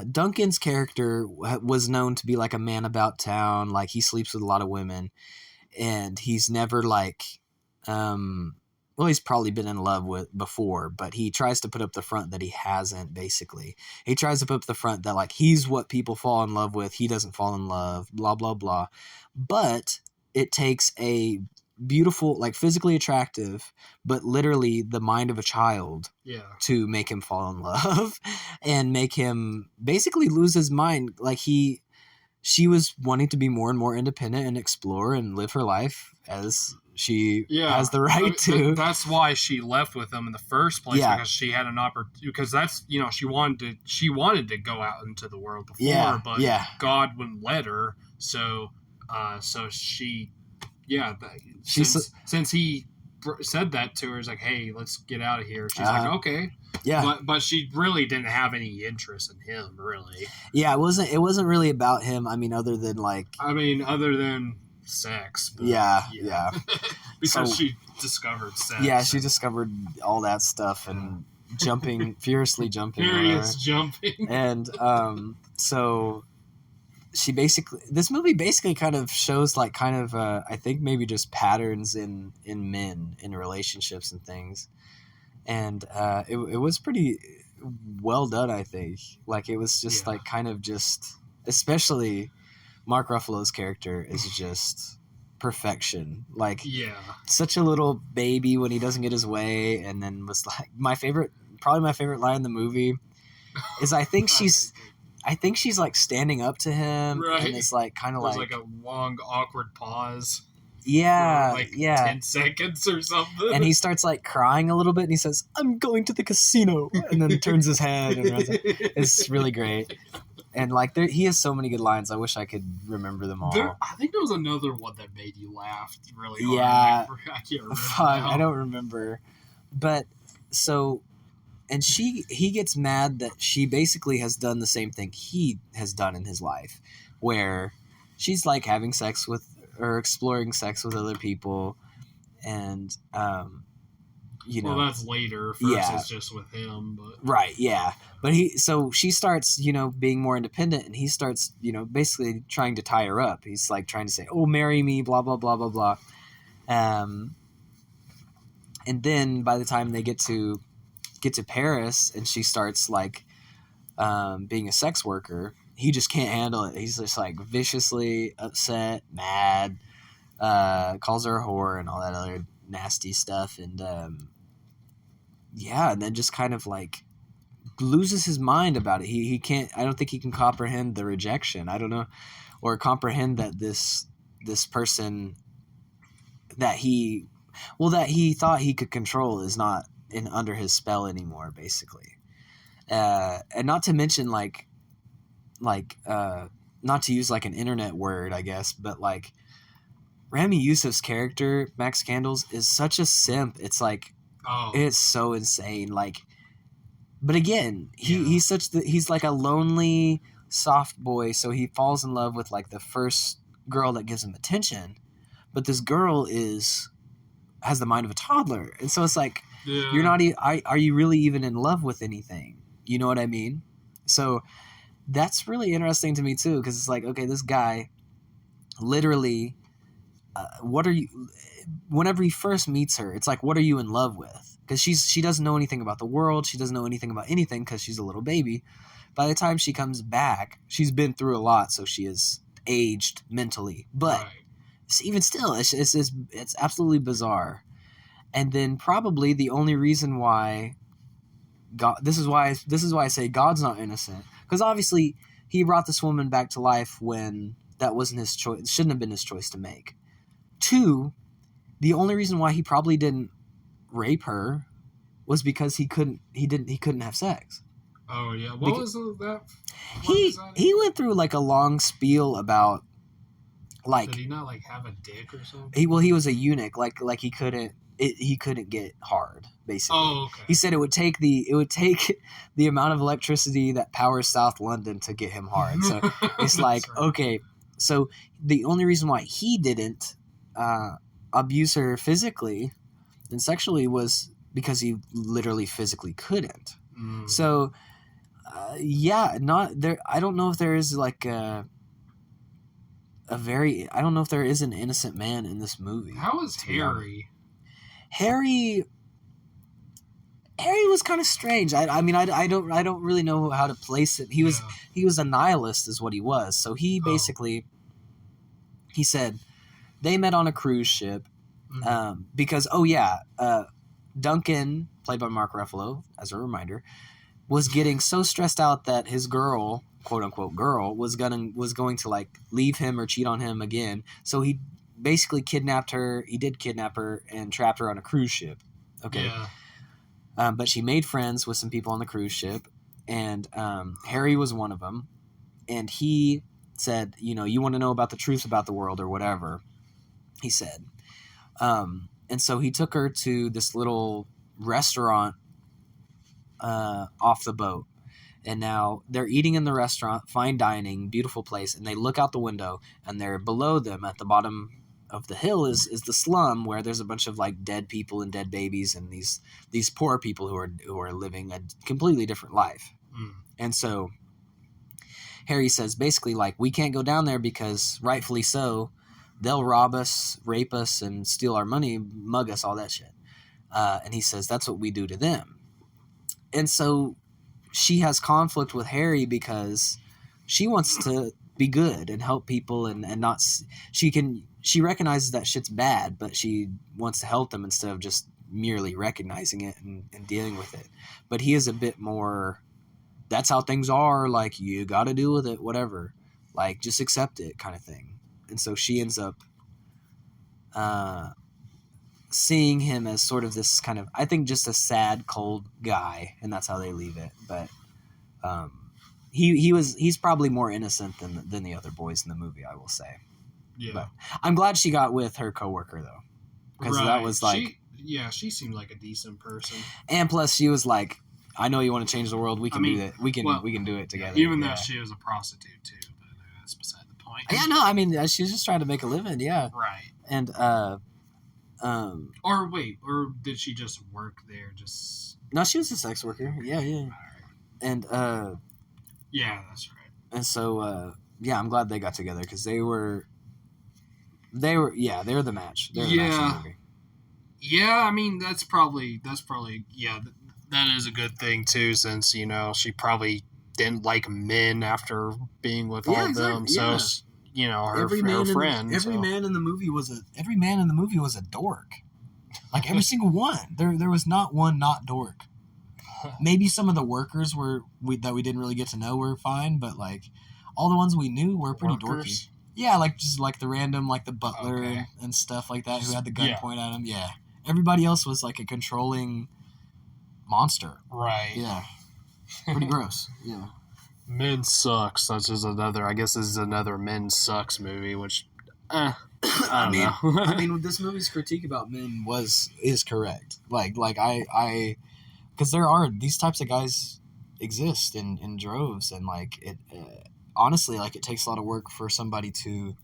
Duncan's character was known to be like a man about town. Like he sleeps with a lot of women, and he's never like, well, he's probably been in love with before, but he tries to put up the front that he hasn't. Basically, he tries to put up the front that like he's what people fall in love with. He doesn't fall in love. Blah blah blah. But it takes a beautiful, like physically attractive, but literally the mind of a child to make him fall in love and make him basically lose his mind. Like she was wanting to be more and more independent and explore and live her life as she has the right to. That's why she left with him in the first place, because she had an opportunity, because that's, you know, she wanted to go out into the world before, but God wouldn't let her. So she, since he said that to her, is like, hey, let's get out of here. She's like, okay. Yeah. But she really didn't have any interest in him, really. Yeah, it wasn't really about him. I mean, other than sex. But yeah. Because she discovered sex. Yeah, she discovered all that stuff and furiously jumping. Furious jumping. And so this movie basically kind of shows like I think maybe just patterns in men in relationships and things. And it was pretty well done, I think. Like it was just like kind of just, especially Mark Ruffalo's character is just perfection. Like such a little baby when he doesn't get his way, and then was like probably my favorite line in the movie is I think she's like standing up to him, and it's like kind of like a long awkward pause. Yeah, for 10 seconds or something. And he starts like crying a little bit, and he says, "I'm going to the casino," and then turns his head and runs. It's really great. And like he has so many good lines. I wish I could remember them all. I think there was another one that made you laugh really hard. Yeah, I can't remember. I don't remember. But so, and he gets mad that she basically has done the same thing he has done in his life, where she's like having sex with or exploring sex with other people, and well, that's later. First, it's just with him, but right, yeah. But she starts, being more independent, and he starts, basically trying to tie her up. He's like trying to say, "Oh, marry me," blah blah blah blah blah. And then by the time they get to Paris, and she starts like being a sex worker, he just can't handle it. He's just like viciously upset, mad, calls her a whore and all that other nasty stuff, and and then just kind of like loses his mind about it. He can't. I don't think he can comprehend the rejection. I don't know, or comprehend that this person that he thought he could control is not under his spell anymore, basically. And not to mention like not to use like an internet word, I guess, but like Rami Youssef's character, Max Candles, is such a simp. It's like, it's so insane. Like, but again, he's like a lonely, soft boy. So he falls in love with like the first girl that gives him attention, but this girl has the mind of a toddler. And so it's like, you're not, are you really even in love with anything? You know what I mean? So that's really interesting to me too, because it's like, okay, this guy literally, whenever he first meets her, it's like, what are you in love with? Because she doesn't know anything about the world. She doesn't know anything about anything because she's a little baby. By the time she comes back, she's been through a lot, so she is aged mentally, but Right. even still, it's absolutely bizarre. And then probably the only reason why God, this is why I say God's not innocent, because obviously he brought this woman back to life when that wasn't his choice. It shouldn't have been his choice to make. 2, the only reason why he probably didn't rape her was because he couldn't have sex. Oh yeah. What was that? He went through like a long spiel about like did he not like have a dick or something? He was a eunuch, like he couldn't get hard, basically. Oh, okay. He said it would take the amount of electricity that powers South London to get him hard. So it's like, right. Okay, so the only reason why he didn't abuse her physically and sexually was because he literally physically couldn't. Mm. So not there. I don't know if there is like I don't know if there is an innocent man in this movie. How was Harry? Harry was kind of strange. I mean, I don't really know how to place it. He was a nihilist is what he was. So he basically, he said they met on a cruise ship because, Duncan, played by Mark Ruffalo, as a reminder, was getting so stressed out that his girl, quote unquote girl, was going to like leave him or cheat on him again. So he basically kidnapped her. He did kidnap her and trapped her on a cruise ship. Okay. Yeah. But she made friends with some people on the cruise ship, and Harry was one of them. And he said, you want to know about the truth about the world or whatever, he said. And so he took her to this little restaurant off the boat. And now they're eating in the restaurant, fine dining, beautiful place, and they look out the window, and they're below them at the bottom of the hill is the slum, where there's a bunch of like dead people and dead babies and these poor people who are living a completely different life. And so Harry says basically like, we can't go down there because rightfully so, they'll rob us, rape us, and steal our money, mug us, all that shit. And he says that's what we do to them. And so she has conflict with Harry because she wants to be good and help people and not she recognizes that shit's bad, but she wants to help them instead of just merely recognizing it and dealing with it. But he is a bit more, that's how things are, like you got to deal with it, whatever, like just accept it kind of thing. And so she ends up seeing him as sort of this kind of, I think, just a sad, cold guy, and that's how they leave it. But he's probably more innocent than the other boys in the movie, I will say. Yeah. But I'm glad she got with her coworker though, because that was like, she seemed like a decent person. And plus, she was like, I know you want to change the world. We can do that. We can do it together. Even though she was a prostitute too, but that's beside the point. Yeah, no, I mean, she was just trying to make a living. Yeah. Right. And or did she just work there? No, she was a sex worker. Yeah. Right. And yeah, that's right. And so I'm glad they got together because they were the match. They were the match in the movie. Yeah, I mean that's probably that is a good thing too, since she probably didn't like men after being with all of them. So her friend. Every man in the movie was a dork. Like every single one. There was not one not dork. Maybe some of the workers that we didn't really get to know were fine, but like all the ones we knew were pretty dorky. Yeah, like just like the random, like the butler and stuff like that, who had the gun point at him. Yeah, everybody else was like a controlling monster. Right. Yeah. Pretty gross. Yeah. Men Sucks. That's just another. I guess this is another Men Sucks movie, which I don't know. I mean, this movie's critique about men is correct. Like I because there are these types of guys exist in droves, and like it honestly, like it takes a lot of work for somebody to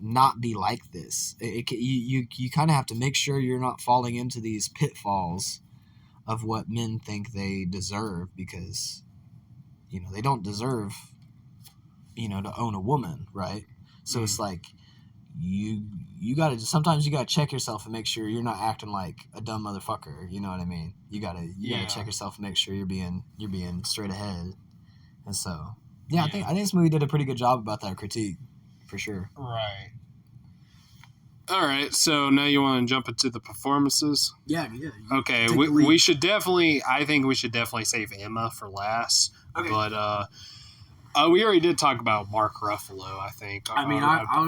not be like this. You kind of have to make sure you're not falling into these pitfalls of what men think they deserve, because they don't deserve to own a woman, right? So it's like you gotta sometimes you gotta check yourself and make sure you're not acting like a dumb motherfucker. You know what I mean? You gotta check yourself and make sure you're being straight ahead. And so Yeah, I think this movie did a pretty good job about that critique, for sure. Right. All right, so now you want to jump into the performances? Yeah. Okay, we should definitely. I think we should definitely save Emma for last. Okay. But we already did talk about Mark Ruffalo. I think. I mean,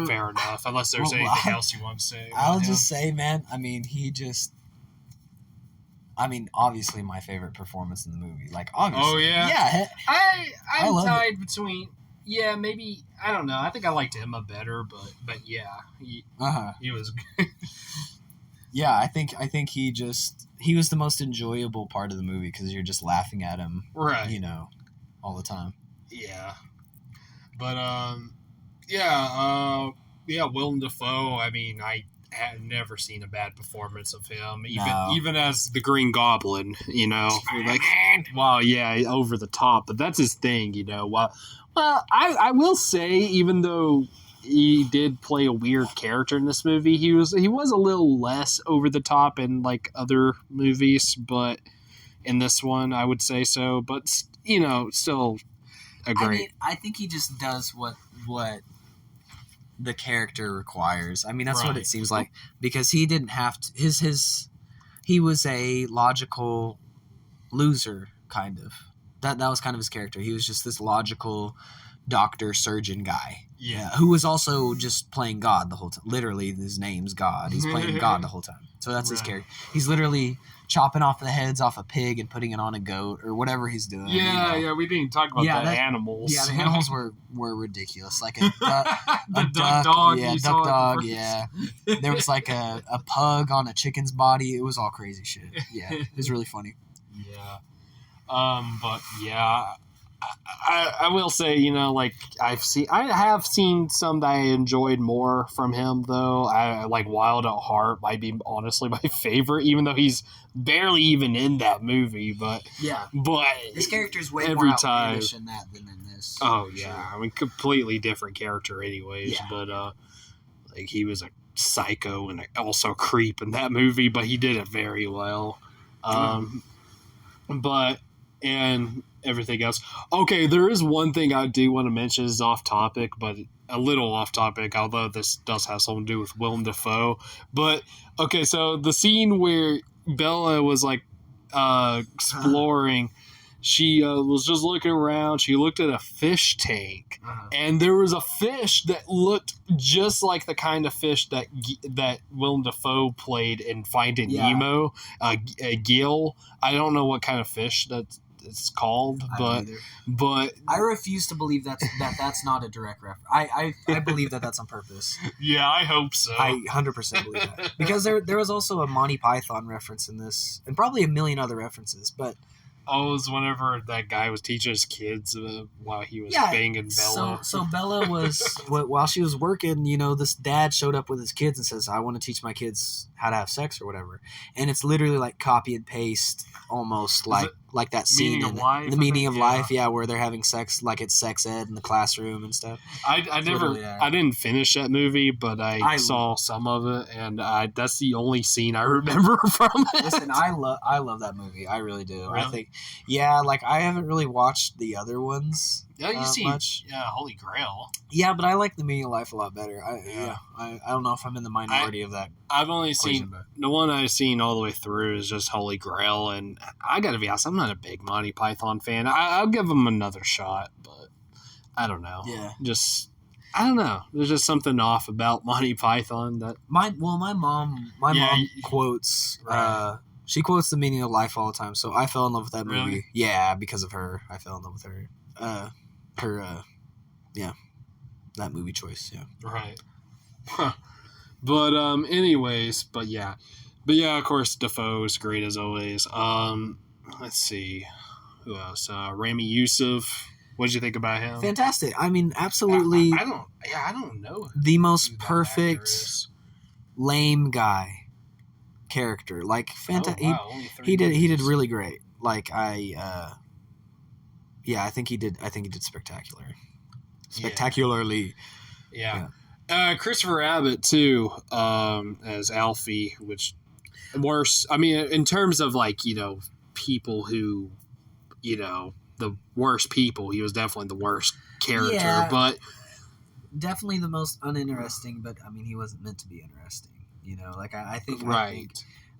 fair enough. Unless there's anything else you want to say. I'll just say, man. I mean, obviously my favorite performance in the movie. Like, obviously. Oh yeah. Yeah. I'm tied between. Yeah, maybe I don't know. I think I liked Emma better, but yeah, he was good. Yeah, I think he was the most enjoyable part of the movie because you're just laughing at him, right? You know, all the time. Yeah, but Willem Dafoe. I mean, I had never seen a bad performance of him, even as the Green Goblin. You know, like, well, yeah, over the top, but that's his thing. You know, well, I will say, even though he did play a weird character in this movie, he was a little less over the top in like other movies, but in this one, I would say so. But you know, still a great. I mean, I think he just does what the character requires. I mean, that's what it seems like, because he didn't have to. He was a logical loser, kind of. That was kind of his character. He was just this logical doctor surgeon guy. Yeah. Who was also just playing God the whole time. Literally, his name's God. He's playing God the whole time. So that's his character. He's literally chopping off the heads off a pig and putting it on a goat or whatever he's doing. Yeah, yeah. We didn't talk about the animals. Yeah, the animals were ridiculous. Like a duck dog. Yeah, duck dog. Yeah. There was like a pug on a chicken's body. It was all crazy shit. Yeah, it was really funny. Yeah. But yeah, I will say, you know, like I have seen some that I enjoyed more from him though. I like Wild at Heart might be honestly my favorite, even though he's barely even in that movie. But his character's way every more time outlandish in that than in this. Oh yeah, sure. I mean, completely different character, anyways. Yeah. But like he was a psycho and also a creep in that movie, but he did it very well. But. And everything else. Okay, there is one thing I do want to mention is off topic, but a little off topic, although this does have something to do with Willem Dafoe. But, okay, so the scene where Bella was, like, exploring, she was just looking around. She looked at a fish tank, and there was a fish that looked just like the kind of fish that Willem Dafoe played in Finding Nemo, a gill. I don't know what kind of fish it's called, but I refuse to believe that's not a direct reference. I believe that's on purpose. Yeah, I hope so. I 100% believe that, because there was also a Monty Python reference in this, and probably a million other references. But it was whenever that guy was teaching his kids while he was banging Bella. So Bella was while she was working. You know, this dad showed up with his kids and says, "I want to teach my kids how to have sex or whatever." And it's literally like copy and paste, almost like that scene in The Meaning of Life, where they're having sex, like it's sex ed in the classroom and stuff. I didn't finish that movie, but I saw some of it, and that's the only scene I remember from it. Listen, I love that movie. I really do. Really? I think, like I haven't really watched the other ones. Yeah, you see, much. Yeah, Holy Grail. Yeah, but I like The Meaning of Life a lot better. I don't know if I'm in the minority of that. I've only seen the one I've seen all the way through is just Holy Grail, and I gotta be honest, I'm not a big Monty Python fan. I'll give them another shot, but I don't know. Yeah, I don't know. There's just something off about Monty Python that my mom quotes. Right. She quotes The Meaning of Life all the time, so I fell in love with that movie. Really? Yeah, because of her, I fell in love with her. That movie choice, right. But anyways, but yeah, of course Defoe is great as always. Let's see, who else? Rami Youssef. What did you think about him? Fantastic. I mean, absolutely. I don't know. The most perfect lame guy character. Like he did really great. Like I think he did spectacularly. Yeah. Christopher Abbott too, as Alfie, which worse. I mean, in terms of like, you know, people who, you know, the worst people, he was definitely the worst character. Yeah. But definitely the most uninteresting. But I mean, he wasn't meant to be interesting. You know, like I think right,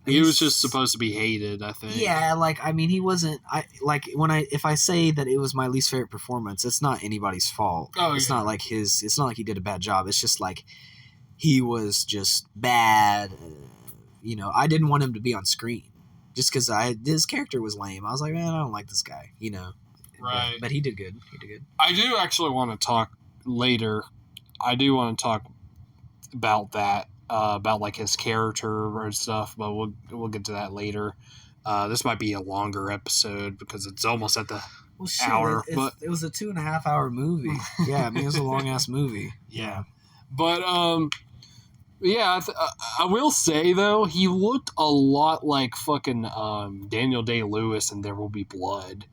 he was just supposed to be hated. I think. Yeah, like I mean, he wasn't. If I say that it was my least favorite performance, it's not anybody's fault. Oh, it's not like his. It's not like he did a bad job. It's just like he was just bad. You know, I didn't want him to be on screen just because his character was lame. I was like, man, I don't like this guy. You know, right? But he did good. He did good. I do actually want to talk later. I do want to talk about that, about like his character and stuff, but we'll get to that later. This might be a longer episode because it's almost at the hour. But it was a 2.5 hour movie. Yeah, I mean, it was a long ass movie. Yeah, but yeah, I will say though, he looked a lot like fucking Daniel Day-Lewis in There Will Be Blood.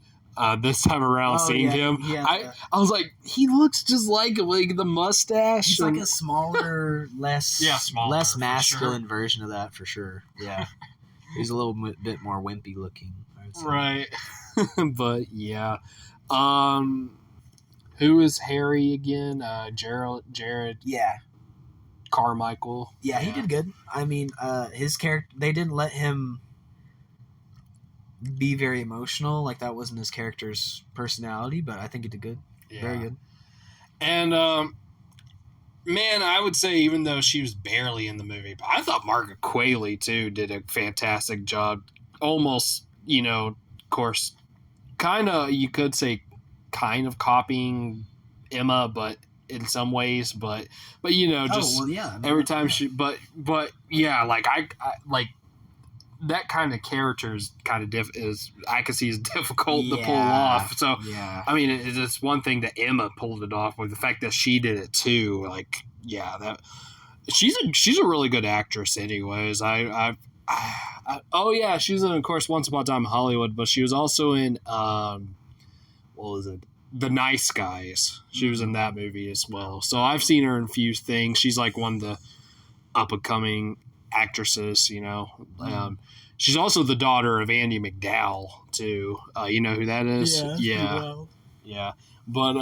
This time around, seeing him, I was like, he looks just like him, like the mustache. He's like a smaller, less masculine version of that for sure. Yeah, he's a little bit more wimpy looking. Right, but yeah, who is Harry again? Jared. Yeah. Carmichael. Yeah, he did good. I mean, his character, they didn't let him be very emotional. Like, that wasn't his character's personality, but I think he did good. Yeah. Very good. And, man, I would say even though she was barely in the movie, but I thought Margaret Qualley, too, did a fantastic job. Almost, you know, of course, kind of, you could say, kind of copying Emma, but in some ways, but you know, just every time she, but yeah, like I like that kind of character is kind of I can see is difficult to pull off. So I mean, it's one thing that Emma pulled it off, with the fact that she did it too. Like, yeah, that she's a really good actress. Anyways, oh yeah, she was in, of course, Once Upon a Time in Hollywood, but she was also in what was it? The Nice Guys. She was in that movie as well. So I've seen her in a few things. She's like one of the up-and-coming actresses, you know. She's also the daughter of Andy McDowell, too. You know who that is? Yeah. But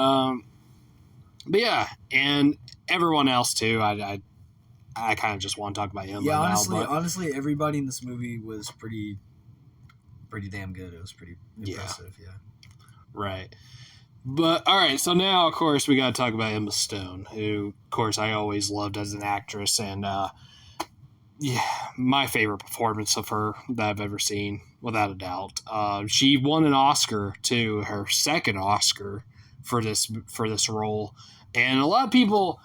yeah, and everyone else, too. I kind of just want to talk about him. Yeah, honestly, everybody in this movie was pretty damn good. It was pretty impressive, yeah. Right. But, all right, so now, of course, we got to talk about Emma Stone, who, of course, I always loved as an actress, and, yeah, my favorite performance of her that I've ever seen, without a doubt. She won an Oscar, too, her second Oscar for this role, and a lot of people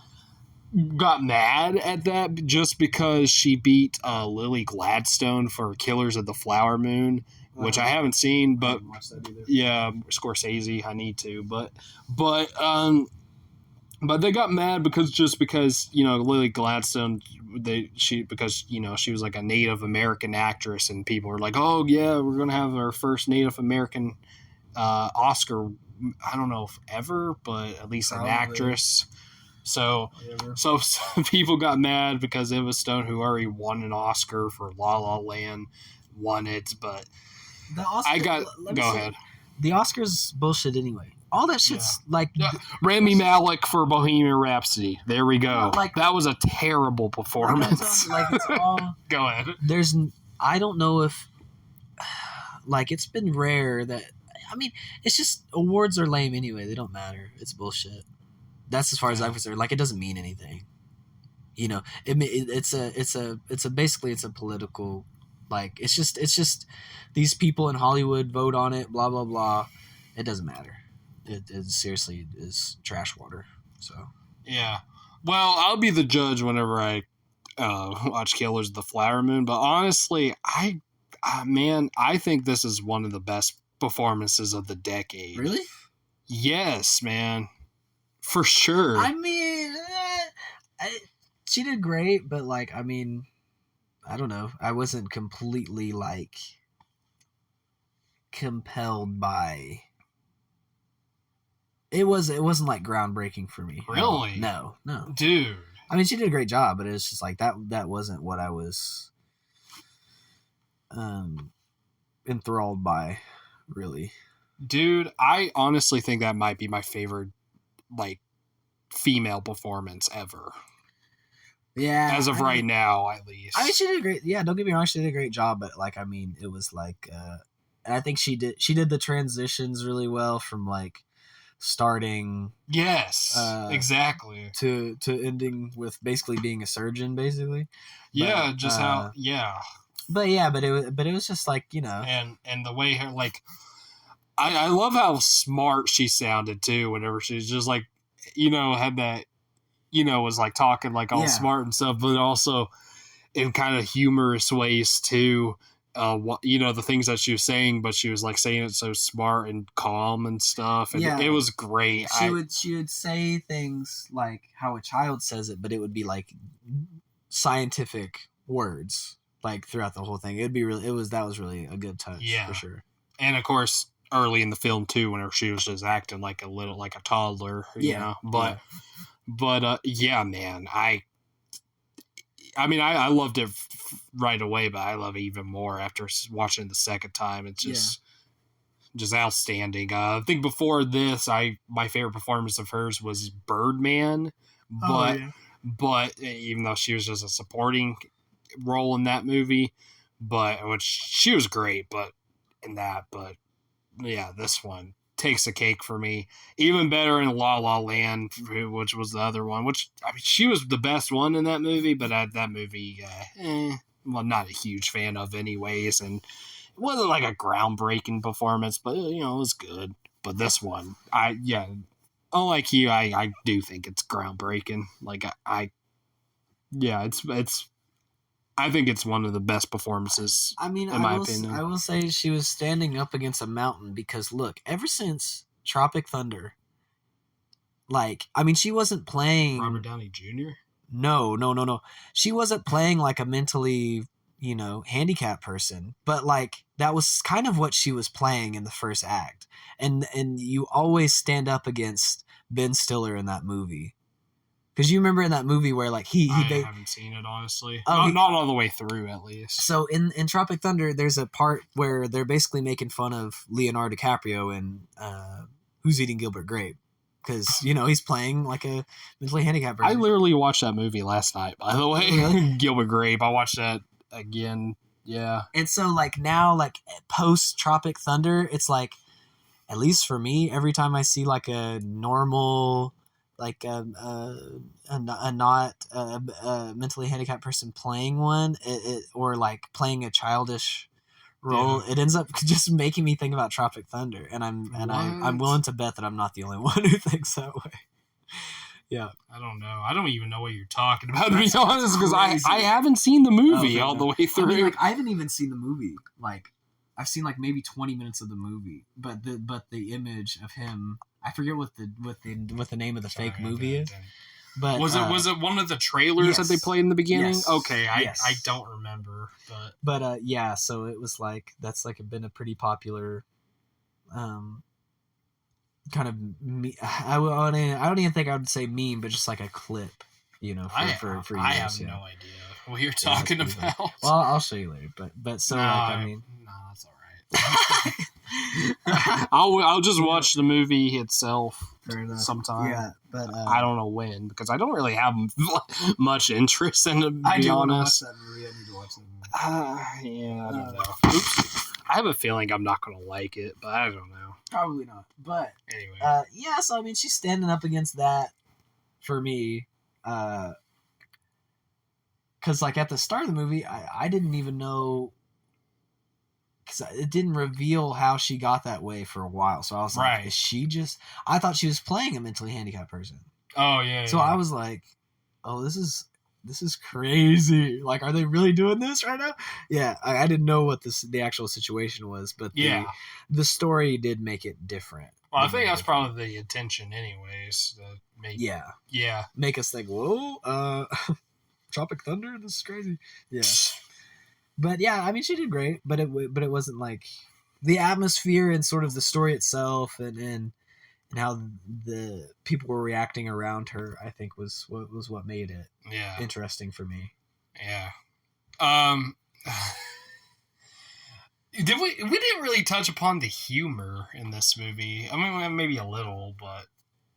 got mad at that just because she beat Lily Gladstone for Killers of the Flower Moon, which I haven't seen, but yeah, Scorsese, I need to, but they got mad because you know, Lily Gladstone, because you know, she was like a Native American actress, and people were like, oh yeah, we're gonna have our first Native American Oscar, I don't know if ever, but at least an actress. So people got mad because Emma Stone, who already won an Oscar for La La Land, won it, but the Oscar, go ahead. The Oscars bullshit anyway. All that shit's Rami Malek for Bohemian Rhapsody. There we go. That was a terrible performance. It's all. Go ahead. I don't know if, it's been rare that. I mean, it's just awards are lame anyway. They don't matter. It's bullshit. That's as far as I'm concerned. It doesn't mean anything. You know, it's basically a political. It's just these people in Hollywood vote on it, blah, blah, blah. It doesn't matter. It seriously is trash water. So yeah. Well, I'll be the judge whenever I watch Killers of the Flower Moon. But honestly, I think this is one of the best performances of the decade. Really? Yes, man. For sure. I mean, she did great, but I don't know. I wasn't completely compelled by. It wasn't groundbreaking for me. Really? No. Dude. I mean, she did a great job, but it was just that wasn't what I was enthralled by, really. Dude, I honestly think that might be my favorite, like, female performance ever. Yeah, As of right now, at least. I mean, she did a great. Yeah, don't get me wrong, she did a great job. But like, I mean, it was like, and I think she did the transitions really well from like starting. Yes, exactly. To ending with basically being a surgeon, basically. Yeah, but, just how. Yeah. But yeah, but it was just like, you know, and the way her, like, I love how smart she sounded too. Whenever she's just like, had that, was like talking like all smart and stuff, but also in kind of humorous ways too. The things that she was saying, but she was like saying it so smart and calm and stuff. And it was great. She would say things like how a child says it, but it would be like scientific words like throughout the whole thing. It'd be really, that was really a good touch, for sure. And of course, early in the film too, whenever she was just acting like a toddler, you know. But yeah, man, I mean, I loved it right away, but I love it even more after watching it the second time. It's just outstanding. I think before this, my favorite performance of hers was Birdman, but even though she was just a supporting role in that movie, which she was great, but yeah, this one takes the cake for me. Even better in La La Land, which was the other one, which, I mean, she was the best one in that movie, but that movie, well, not a huge fan of anyways, and it wasn't like a groundbreaking performance, but, it was good. But this one, unlike you, I do think it's groundbreaking. Like, I think it's one of the best performances. I mean, in my opinion. I will say she was standing up against a mountain because look, ever since Tropic Thunder, like, I mean, she wasn't playing Robert Downey Jr. No. She wasn't playing like a mentally, handicapped person, but like that was kind of what she was playing in the first act. And you always stand up against Ben Stiller in that movie. Because you remember in that movie where like I haven't seen it, honestly. Not all the way through, at least. So in Tropic Thunder, there's a part where they're basically making fun of Leonardo DiCaprio in Who's Eating Gilbert Grape, because he's playing like a mentally handicapped person. I literally watched that movie last night, by the way. Really? Gilbert Grape. I watched that again. Yeah. And so like now, like post Tropic Thunder, it's like, at least for me, every time I see like a normal, like a mentally handicapped person playing one, or like playing a childish role, it ends up just making me think about Tropic Thunder, and I'm willing to bet that I'm not the only one who thinks that way. Yeah, I don't know. I don't even know what you're talking about, to be honest, because I haven't seen the movie all the way through. I mean, like, I haven't even seen the movie. Like, I've seen like maybe 20 minutes of the movie, but the image of him, I forget what the name of the fake movie is. But was it one of the trailers that they played in the beginning? Yes, okay, I don't remember, but yeah, so it was like that's like been a pretty popular kind of I don't even think I would say meme, but just like a clip, for years. I have no idea what you're talking about. Well, I'll show you later, but so no, I mean, no, that's all right. I'll just watch the movie itself sometime. Yeah, but I don't know when, because I don't really have much interest in it, to be honest. Want to watch that movie. I need to watch that movie. Yeah, I don't know. Oops. I have a feeling I'm not going to like it, but I don't know. Probably not. But anyway, yeah. So I mean, she's standing up against that for me. Because like at the start of the movie, I didn't even know, because it didn't reveal how she got that way for a while. So I was like, is she just? I thought she was playing a mentally handicapped person. Oh yeah. So I was like, oh, this is crazy. Like, are they really doing this right now? Yeah, I didn't know what the actual situation was, but the story did make it different. Well, I think that's probably the intention, anyways. Make us think, whoa, Tropic Thunder, this is crazy. Yeah, but yeah, I mean, she did great, but it wasn't like the atmosphere and sort of the story itself, and how the people were reacting around her, I think was what made it interesting for me. Yeah. Did we didn't really touch upon the humor in this movie. I mean, maybe a little, but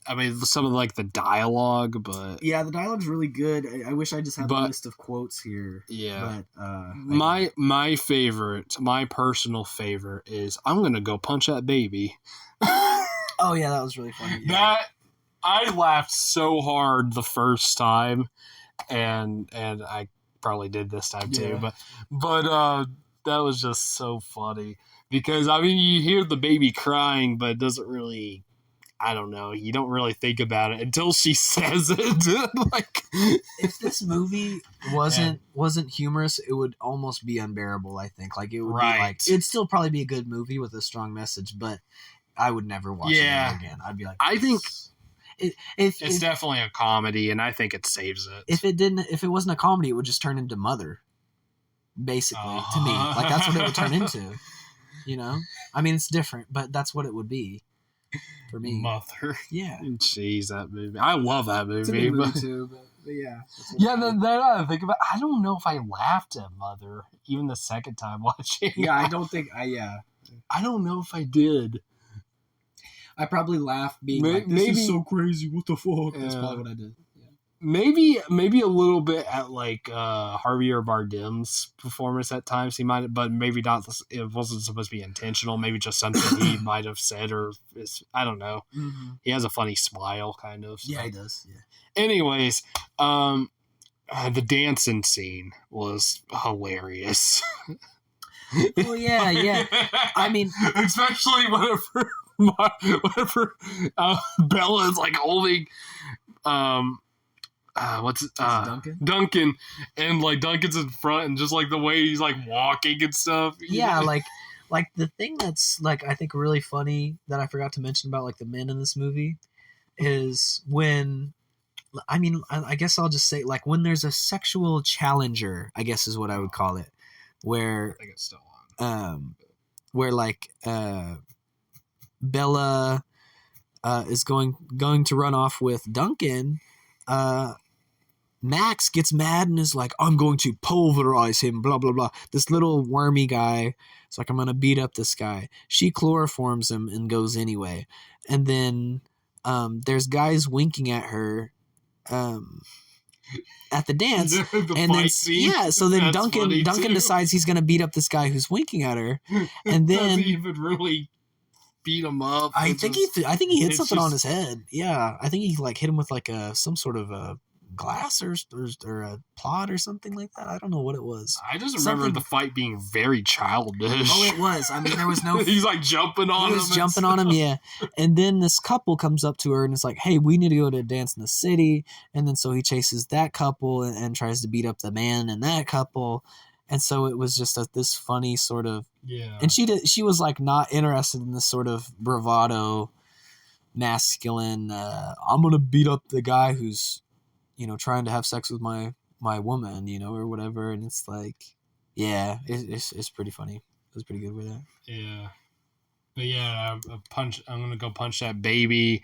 I mean, some of like the dialogue, but Yeah, the dialogue's really good. I wish I just had a list of quotes here. Yeah. But my favorite, my personal favorite is I'm gonna go punch that baby. Oh yeah, that was really funny. Yeah. That I laughed so hard the first time, and I probably did this time too. But that was just so funny because I mean you hear the baby crying, but it doesn't really. I don't know. You don't really think about it until she says it. Like, if this movie wasn't humorous, it would almost be unbearable. I think. Like it would be like it'd still probably be a good movie with a strong message, but I would never watch it ever again. I'd be like, I think it's definitely a comedy, and I think it saves it. If it wasn't a comedy, it would just turn into Mother. Basically, to me, like that's what it would turn into. You know, I mean, it's different, but that's what it would be for me. Mother, yeah. Jeez, that movie. I love that movie. It's a good movie too, but yeah. Yeah, then I think about. I don't know if I laughed at Mother even the second time watching. Yeah, I don't think I don't know if I did. I probably laughed being like, this is so crazy. What the fuck? That's probably what I did. Yeah. Maybe a little bit at like Harvey or Bardem's performance at times. He might, but maybe not. It wasn't supposed to be intentional. Maybe just something he might have said, or I don't know. Mm-hmm. He has a funny smile, kind of. So. Yeah, he does. Yeah. Anyways, the dancing scene was hilarious. Oh yeah. I mean, especially whenever Bella is like holding Duncan, and like Duncan's in front, and just like the way he's like walking and stuff. Yeah, like the thing that's like I think really funny that I forgot to mention about like the men in this movie is when. I mean, I guess I'll just say like when there's a sexual challenger, I guess is what I would call it, where I think it's still on. Where like Bella is going to run off with Duncan, Max gets mad and is like, I'm going to pulverize him, blah, blah, blah. This little wormy guy is like, I'm going to beat up this guy. She chloroforms him and goes anyway. And then there's guys winking at her at the dance. And then so then Duncan decides he's going to beat up this guy who's winking at her. And then doesn't even really beat him up. I think he hit something on his head. Yeah, I think he like hit him with like some sort of a glass or a plot or something like that. I don't know what it was. I just remember the fight being very childish. Oh, it was. I mean, there was no. He's like jumping on him. He was jumping on him, yeah. And then this couple comes up to her and is like, "Hey, we need to go to a dance in the city." And then so he chases that couple and tries to beat up the man in that couple. And so it was just this funny sort of. Yeah. And she was like not interested in this sort of bravado, masculine. I'm gonna beat up the guy who's, trying to have sex with my woman, or whatever. And it's like, yeah, it's pretty funny. It was pretty good with that. Yeah. But yeah, I'm gonna go punch that baby.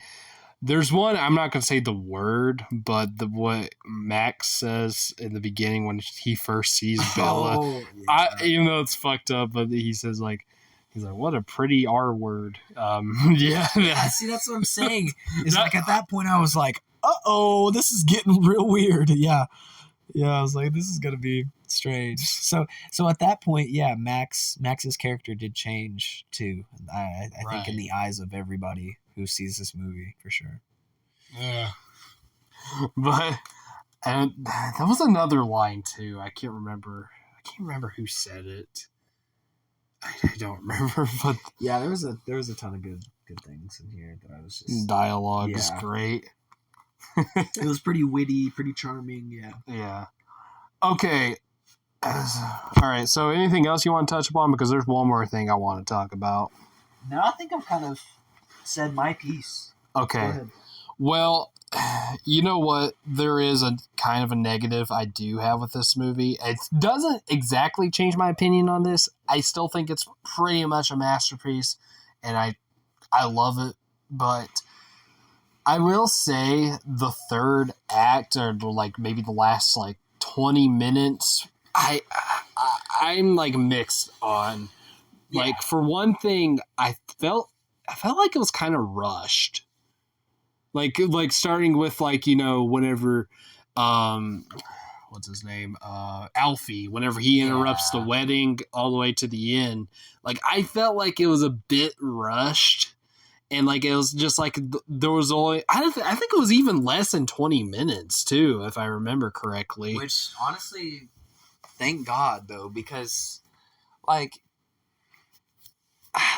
There's one, I'm not going to say the word, but what Max says in the beginning when he first sees Bella. Oh, yeah. Even though it's fucked up, but he says he's like, what a pretty R word. Yeah. See, that's what I'm saying. It's like at that point I was like, uh-oh, this is getting real weird. Yeah. Yeah, I was like, this is going to be strange. So at that point, yeah, Max's character did change too. I think in the eyes of everybody who sees this movie, for sure. Yeah. But and there was another line too. I can't remember who said it. I don't remember, but yeah, there was a ton of good things in here that I was just dialogue is great. It was pretty witty, pretty charming, yeah. Yeah. Okay. All right, so anything else you want to touch upon? Because there's one more thing I want to talk about. No, I think I've kind of said my piece. Okay. Well, you know what? There is a kind of a negative I do have with this movie. It doesn't exactly change my opinion on this. I still think it's pretty much a masterpiece, and I love it. But I will say the third act, or like maybe the last like 20 minutes, I'm like mixed on Yeah. Like, for one thing, I felt like it was kind of rushed. Like starting with, like, whenever, what's his name? Alfie, whenever he interrupts the wedding all the way to the end. Like, I felt like it was a bit rushed. And, like, it was just, like, there was only... I think it was even less than 20 minutes, too, if I remember correctly. Which, honestly, thank God, though, because, like...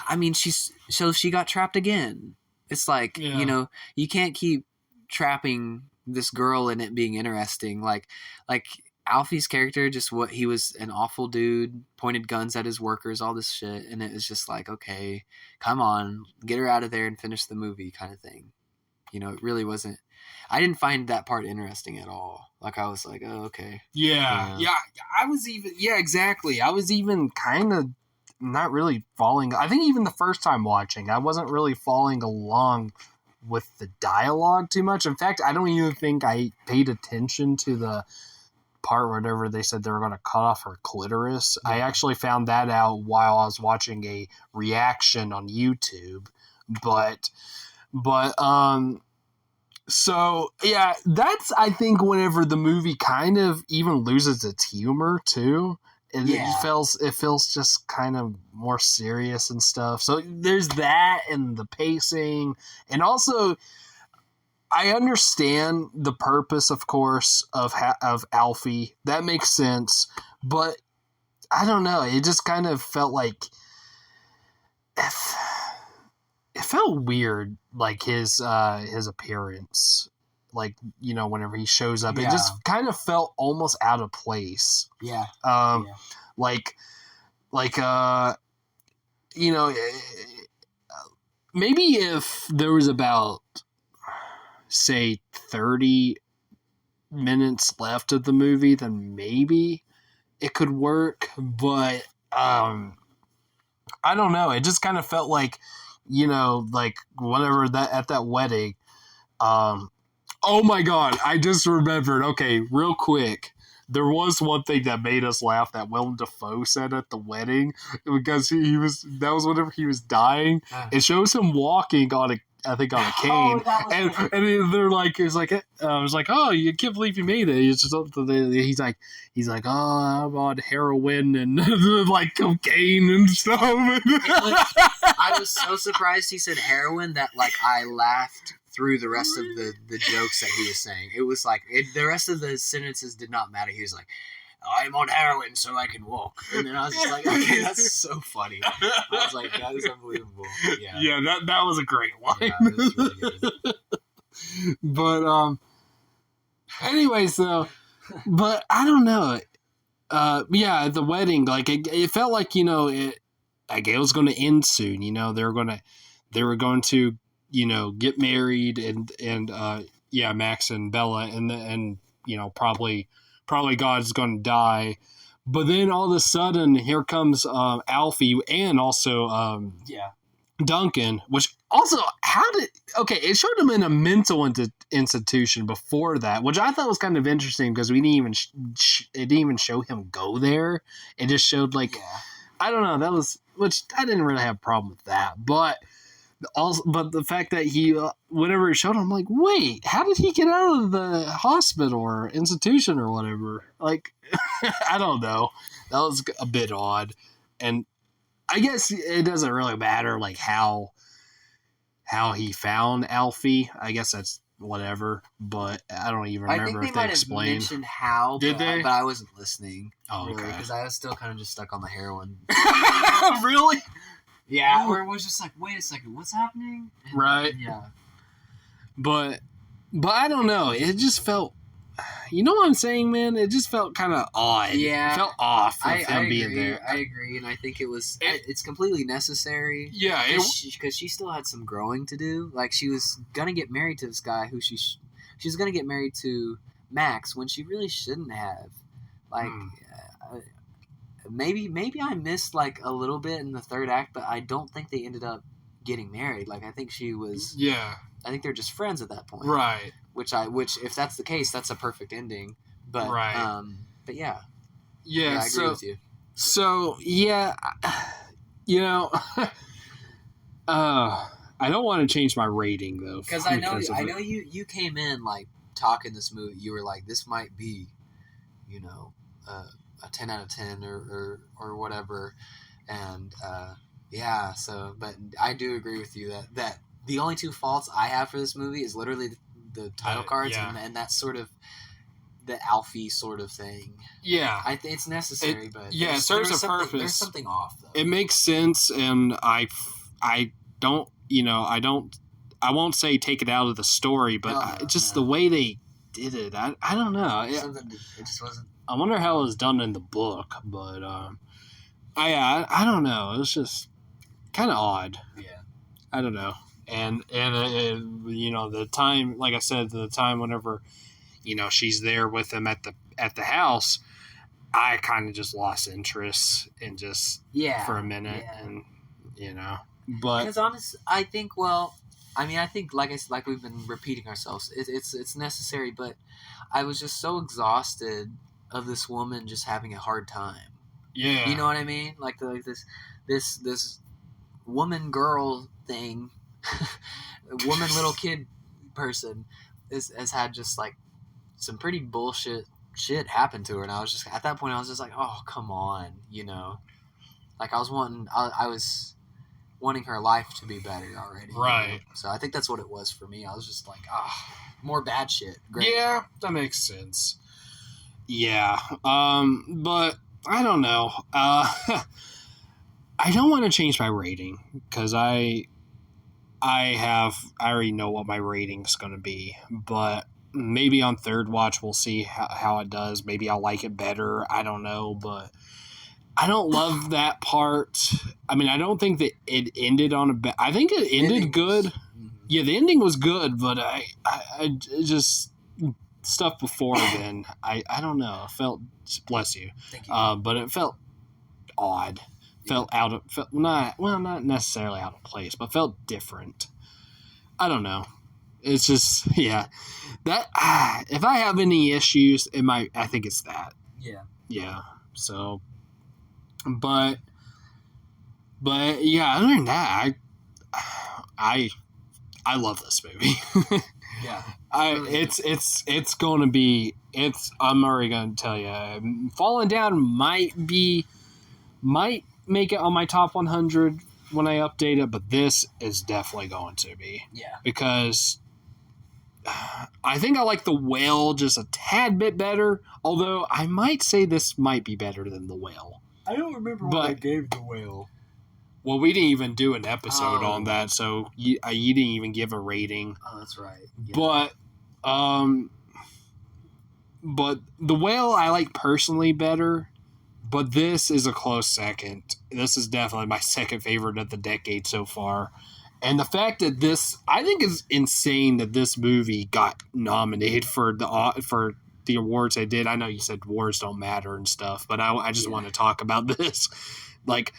I mean, she got trapped again. It's like, you can't keep trapping this girl and it being interesting. Like Alfie's character, just what he was, an awful dude, pointed guns at his workers, all this shit, and it was just like, okay, come on, get her out of there and finish the movie, kind of thing. It really wasn't. I didn't find that part interesting at all. Like, I was like, oh, okay. Yeah. I was even, exactly. I was even kind of not really following. I think even the first time watching, I wasn't really following along with the dialogue too much. In fact, I don't even think I paid attention to the part whenever they said they were going to cut off her clitoris. Yeah. I actually found that out while I was watching a reaction on YouTube. So yeah, that's, I think, whenever the movie kind of even loses its humor too. And it feels just kind of more serious and stuff. So there's that, and the pacing, and also I understand the purpose, of course, of Alfie. That makes sense, but I don't know. It just kind of felt like it felt weird, like his appearance. Like, whenever he shows up, it just kind of felt almost out of place. Yeah. Maybe if there was about, say, 30 minutes left of the movie, then maybe it could work. But I don't know. It just kind of felt like, like whenever at that wedding. Oh my God, I just remembered. Okay, real quick. There was one thing that made us laugh that Willem Dafoe said at the wedding, because that was whenever he was dying. It shows him walking on a cane, and they're like, I was like, oh, you can't believe you made it. It's just he's like, oh, I'm on heroin and like cocaine and stuff. I was so surprised he said heroin that, like, I laughed through the rest of the jokes that he was saying. It was like, the rest of the sentences did not matter. He was like, I'm on heroin so I can walk. And then I was just like, okay, that's so funny. I was like, that is unbelievable. Yeah, that was a great line. Yeah, it was really good. But, anyways, though, but I don't know. At the wedding, like, it felt like, it was going to end soon. They were going to, get married and Max and Bella, and probably God's going to die. But then all of a sudden, here comes Alfie and also Duncan, which also, it showed him in a mental institution before that, which I thought was kind of interesting, because we didn't even it didn't even show him go there. It just showed, like, I don't know, which I didn't really have a problem with that, but the fact that he, whenever it showed him, I'm like, wait, how did he get out of the hospital or institution or whatever? Like, I don't know. That was a bit odd. And I guess it doesn't really matter, like, how he found Alfie. I guess that's whatever, but I don't even remember if they explained. Mentioned how, Did they? But I wasn't listening. Oh, okay. Because I was still kind of just stuck on the heroin. Really? Yeah, or it was just like, wait a second, what's happening? And, right. Yeah. But I don't know. It just felt, you know what I'm saying, man? It just felt kind of odd. Yeah. It felt off with him agree, being there. I agree, and I think it's completely necessary. Yeah. Because she still had some growing to do. Like, she was going to get married to this guy who she was going to get married to Max when she really shouldn't have. Like, maybe I missed, like, a little bit in the third act, but I don't think they ended up getting married. Like, I think she was. Yeah. I think they're just friends at that point. Right. Which if that's the case, that's a perfect ending. But right. But yeah. Yeah. I agree with you. So yeah, You know, I don't want to change my rating though, because I know you came in like talking this movie. You were like, this might be, you know, a 10 out of 10 or whatever, and yeah. So, but I do agree with you that the only two faults I have for this movie is literally the title cards and that sort of the Alfie sort of thing. Yeah, I think it's necessary, but it serves a purpose. There's something off though. It makes sense, and I don't, I won't say take it out of the story, but the way they did it, I don't know. It just wasn't. I wonder how it was done in the book, but I don't know. It was just kind of odd. Yeah, I don't know, and the time, like I said, the time whenever she's there with him at the house, I kind of just lost interest in just for a minute, and but because honestly, I think like we've been repeating ourselves. It's necessary, but I was just so exhausted of this woman just having a hard time. Yeah, you know what I mean? Like this woman girl thing, woman little kid person has had just like some pretty bullshit shit happen to her, and I was just at that point I was just like, oh come on, like I was wanting her life to be better already, right? So I think that's what it was for me. I was just like, more bad shit. Great. Yeah, that makes sense. Yeah, but I don't know. I don't want to change my rating because I already know what my rating's going to be, but maybe on third watch we'll see how it does. Maybe I'll like it better. I don't know, but I don't love that part. I mean, I don't think that it ended on I think it ended good. Yeah, the ending was good, but I just stuff before then. I don't know. It felt, bless you. Thank you. But it felt odd. Felt not necessarily out of place, but felt different. I don't know. It's just that if I have any issues, I think it's that. Yeah. So, but yeah. Other than that, I love this movie. Yeah. It's going to be. I'm already going to tell you. Falling Down might make it on my top 100 when I update it, but this is definitely going to be. Yeah. Because I think I like The Whale just a tad bit better, although I might say this might be better than The Whale. I don't remember what I gave The Whale. Well, we didn't even do an episode on that, so you didn't even give a rating. Oh, that's right. Yeah. But The Whale I like personally better, but this is a close second. This is definitely my second favorite of the decade so far. And the fact that I think is insane that this movie got nominated for the awards they did. I know you said awards don't matter and stuff, but I just want to talk about this. Like,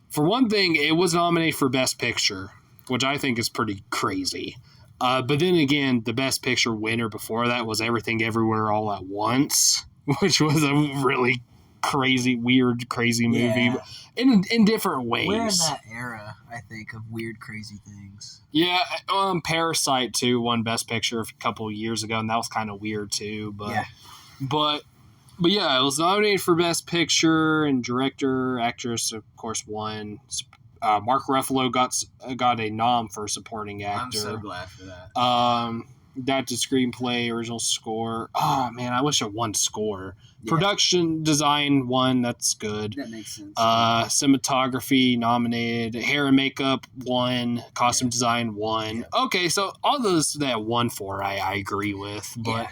for one thing, it was nominated for Best Picture, which I think is pretty crazy. But then again, the Best Picture winner before that was Everything Everywhere All at Once, which was a really crazy movie in different ways. We're in that era, I think, of weird, crazy things. Yeah, Parasite too won Best Picture a couple of years ago, and that was kind of weird too. But yeah, it was nominated for Best Picture, and director, actress, of course, won. Mark Ruffalo got a nom for supporting actor. I'm so glad for that. Adapted screenplay, original score. Oh man, I wish it won score. Yeah. Production design won. That's good. That makes sense. Cinematography nominated. Hair and makeup won. Costume design won. Yeah. Okay, so all those that won for, I agree with. But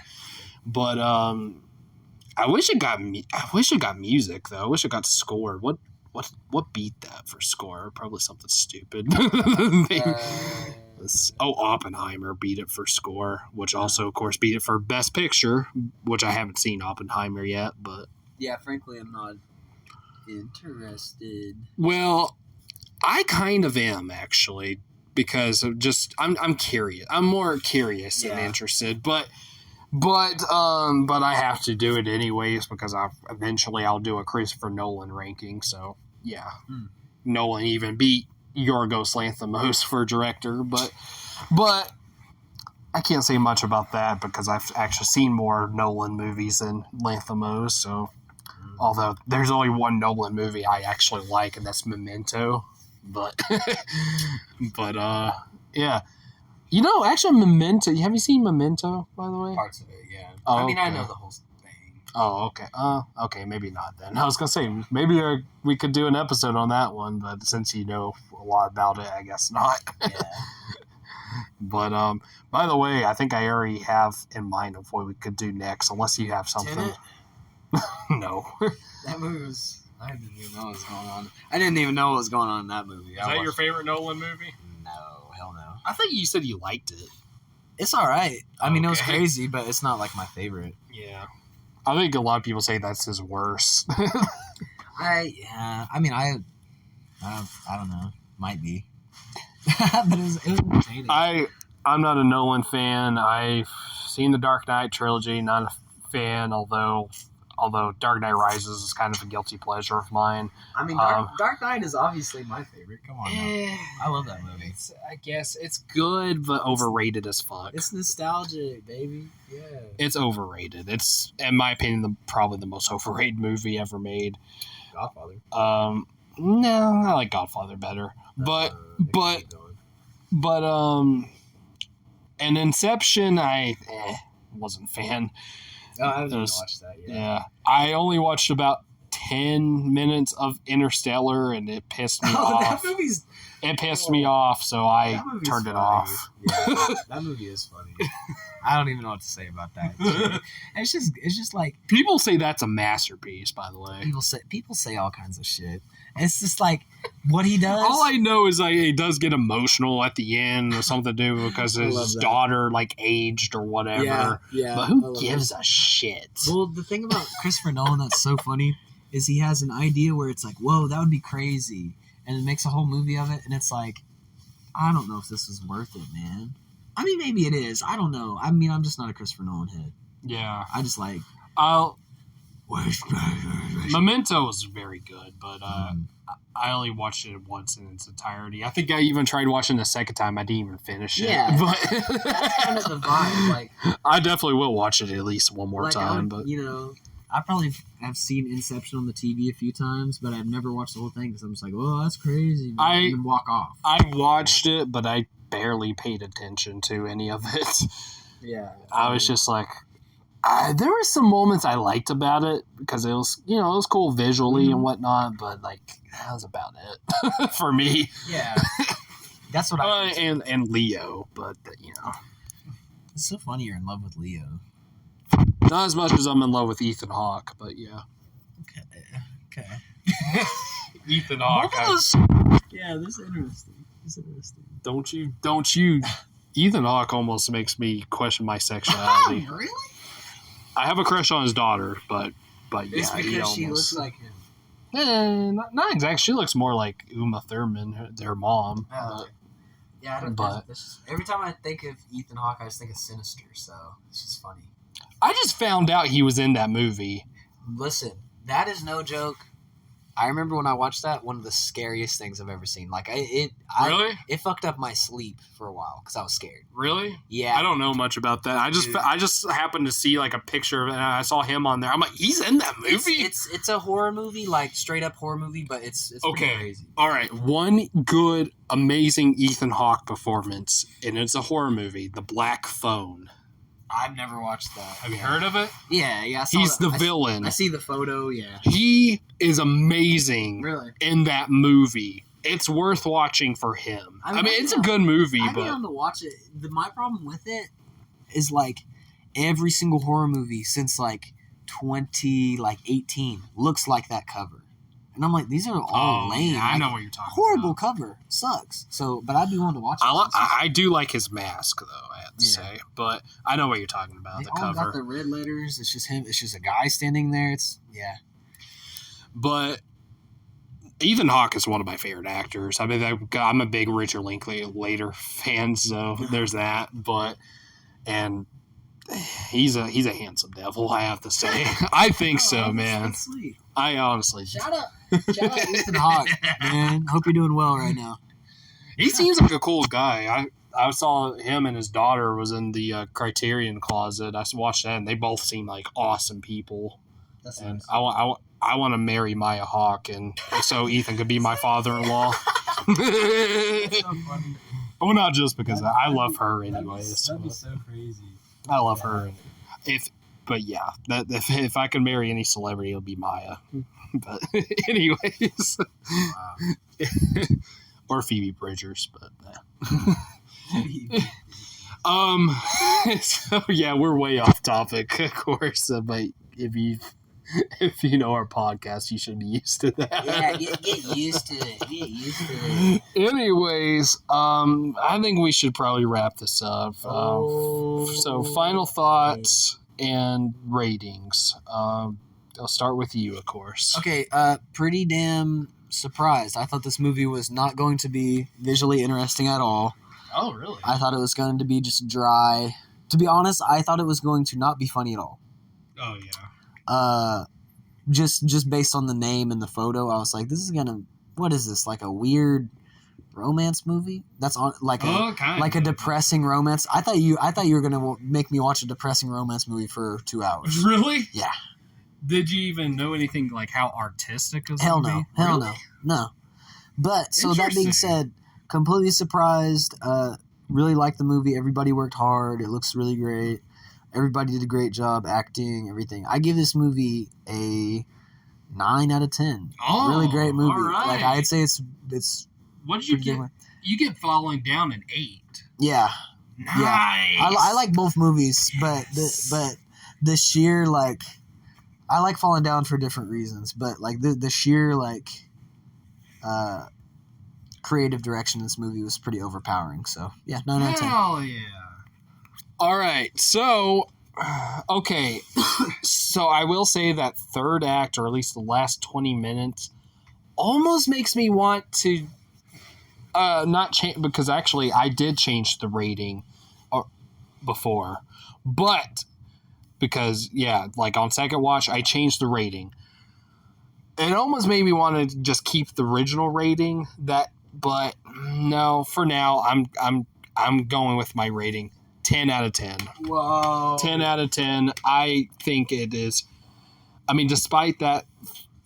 I wish it got music though. I wish it got score. What beat that for score? Probably something stupid. Oppenheimer beat it for score, which also, of course, beat it for Best Picture, which I haven't seen Oppenheimer yet, but... Yeah, frankly, I'm not interested. Well, I kind of am, actually, because of just... I'm curious. I'm more curious than interested, but I have to do it anyways, because eventually I'll do a Christopher Nolan ranking, so, yeah. Nolan even beat Yorgos Lanthimos for director, but I can't say much about that because I've actually seen more Nolan movies than Lanthimos. So, although there's only one Nolan movie I actually like, and that's Memento. But, yeah. You know, actually, Memento. Have you seen Memento, by the way? Parts of it, yeah. Oh, I mean, I okay. know the whole thing. Oh, okay. Okay, maybe not then. I was gonna say maybe we could do an episode on that one, but since you know a lot about it, I guess not. Yeah. But by the way, I think I already have in mind of what we could do next, unless you have something. Tenet? No. That movie was. I didn't even know what was going on. I didn't even know what was going on in that movie. Is that your favorite Nolan movie? No, hell no. I think you said you liked it. It's all right. I mean, it was Okay. crazy, but it's not like my favorite. Yeah. I think a lot of people say that's his worst. I mean, I don't know. Might be. But it was entertaining. I'm not a Nolan fan. I've seen the Dark Knight trilogy. Not a fan, although Dark Knight Rises is kind of a guilty pleasure of mine. I mean, Dark Knight is obviously my favorite. Come on now. I love that movie. I guess it's good, but overrated as fuck. It's nostalgic, baby. Yeah. It's overrated. It's, in my opinion, probably the most overrated movie ever made. Godfather. No, I like Godfather better. But and Inception, I wasn't a fan. Oh, I haven't watched that yet. Yeah. I only watched about 10 minutes of Interstellar, and it pissed me off. It pissed me off, so I turned it off. Yeah, that movie is funny. I don't even know what to say about that. It's just like people say that's a masterpiece. By the way, people say all kinds of shit. It's just like what he does. All I know is like he does get emotional at the end or something to do because his daughter like aged or whatever. Yeah. But who gives a shit? Well, the thing about Christopher Nolan that's so funny is he has an idea where it's like, whoa, that would be crazy. And it makes a whole movie of it, and it's like, I don't know if this is worth it, man. I mean, maybe it is. I don't know. I mean, I'm just not a Christopher Nolan head. Yeah. I just like... Memento was very good, but I only watched it once in its entirety. I think I even tried watching the second time. I didn't even finish it. Yeah, but that's kind of the vibe. Like, I definitely will watch it at least one more time. But I probably have seen Inception on the TV a few times, but I've never watched the whole thing because I'm just like, oh, that's crazy, man. And then walk off. I watched it, but I barely paid attention to any of it. Yeah. I was just like, there were some moments I liked about it because it was, it was cool visually and whatnot, but like that was about it for me. Yeah. That's what I and Leo, but It's so funny you're in love with Leo. Not as much as I'm in love with Ethan Hawke, but yeah. Okay. Ethan Hawke. Yeah, this is interesting. Don't you? Ethan Hawke almost makes me question my sexuality. Really? I have a crush on his daughter, but yeah. It's because she looks like him. Not exactly. She looks more like Uma Thurman, their mom. Oh, yeah, I don't know. Every time I think of Ethan Hawke, I just think of Sinister, so it's just funny. I just found out he was in that movie. Listen, that is no joke. I remember when I watched that, one of the scariest things I've ever seen. Like Really? It fucked up my sleep for a while because I was scared. Really? Yeah. I don't know much about that. I just happened to see like a picture of it, and I saw him on there. I'm like, he's in that movie. It's a horror movie, like straight up horror movie, but it's okay. Crazy. All right, one good, amazing Ethan Hawke performance, and it's a horror movie, The Black Phone. I've never watched that. Have you heard of it? Yeah. He's the villain. I see the photo, yeah. He is amazing in that movie. It's worth watching for him. I mean it's a good movie, I'd but... be on to watch it. My problem with it is, like, every single horror movie since, like, 2018 looks like that cover. And I'm like, these are all lame. Yeah, I know what you're talking horrible about. cover. Sucks. So, but I'd be willing to watch it. I do like his mask, though, I have to say. But I know what you're talking about, They the all cover. got the red letters. It's just him. It's just a guy standing there. But Ethan Hawke is one of my favorite actors. I mean, I'm a big Richard Linklater fan, so there's that. And he's a handsome devil, I have to say. I think so, man. That's sweet. I honestly. Shout out Ethan Hawke, man. Hope you're doing well right now. He seems like a cool guy. I saw him and his daughter was in the Criterion Closet. I watched that, and they both seem like awesome people. That's and nice. I want to marry Maya Hawke, and so Ethan could be my father-in-law. That's so funny. Well, not just because I love her anyways. That'd be so crazy. I love her. But yeah, if I could marry any celebrity, it would be Maya. But anyways, Wow. or Phoebe Bridgers. But so yeah, we're way off topic, of course. But if you know our podcast, you should be used to that. Yeah, get used to it. Get used to it. Anyways, I think we should probably wrap this up. So, final thoughts and ratings. I'll start with you, of course. Okay, pretty damn surprised. I thought this movie was not going to be visually interesting at all. Oh, really? I thought it was going to be just dry. To be honest, I thought it was going to not be funny at all. Oh, yeah. Just based on the name and the photo, I was like, this is gonna. What is this? Like a weird romance movie? That's on like a depressing romance. I thought you were gonna make me watch a depressing romance movie for 2 hours. Really? Yeah. Did you even know anything like how artistic is Hell it? no. Hell no. But so that being said, completely surprised. Really liked the movie. Everybody worked hard. It looks really great. Everybody did a great job acting, everything. I give this movie a 9 out of 10. Oh, really great movie. all right. Like I'd say it's. What did you get? You get Falling Down an 8. Yeah. Nice. Yeah. I like both movies, but the sheer like, I like Falling Down for different reasons, but like the sheer like, creative direction in this movie was pretty overpowering. So yeah, 9 out of 10. Hell yeah. All right, so, okay, so I will say that third act, or at least the last 20 minutes, almost makes me want to not change, because actually I did change the rating before, but because, yeah, like on second watch, I changed the rating. It almost made me want to just keep the original rating, but no, for now, I'm going with my rating. 10 out of 10. Whoa. 10 out of 10. I think it is. I mean, despite that,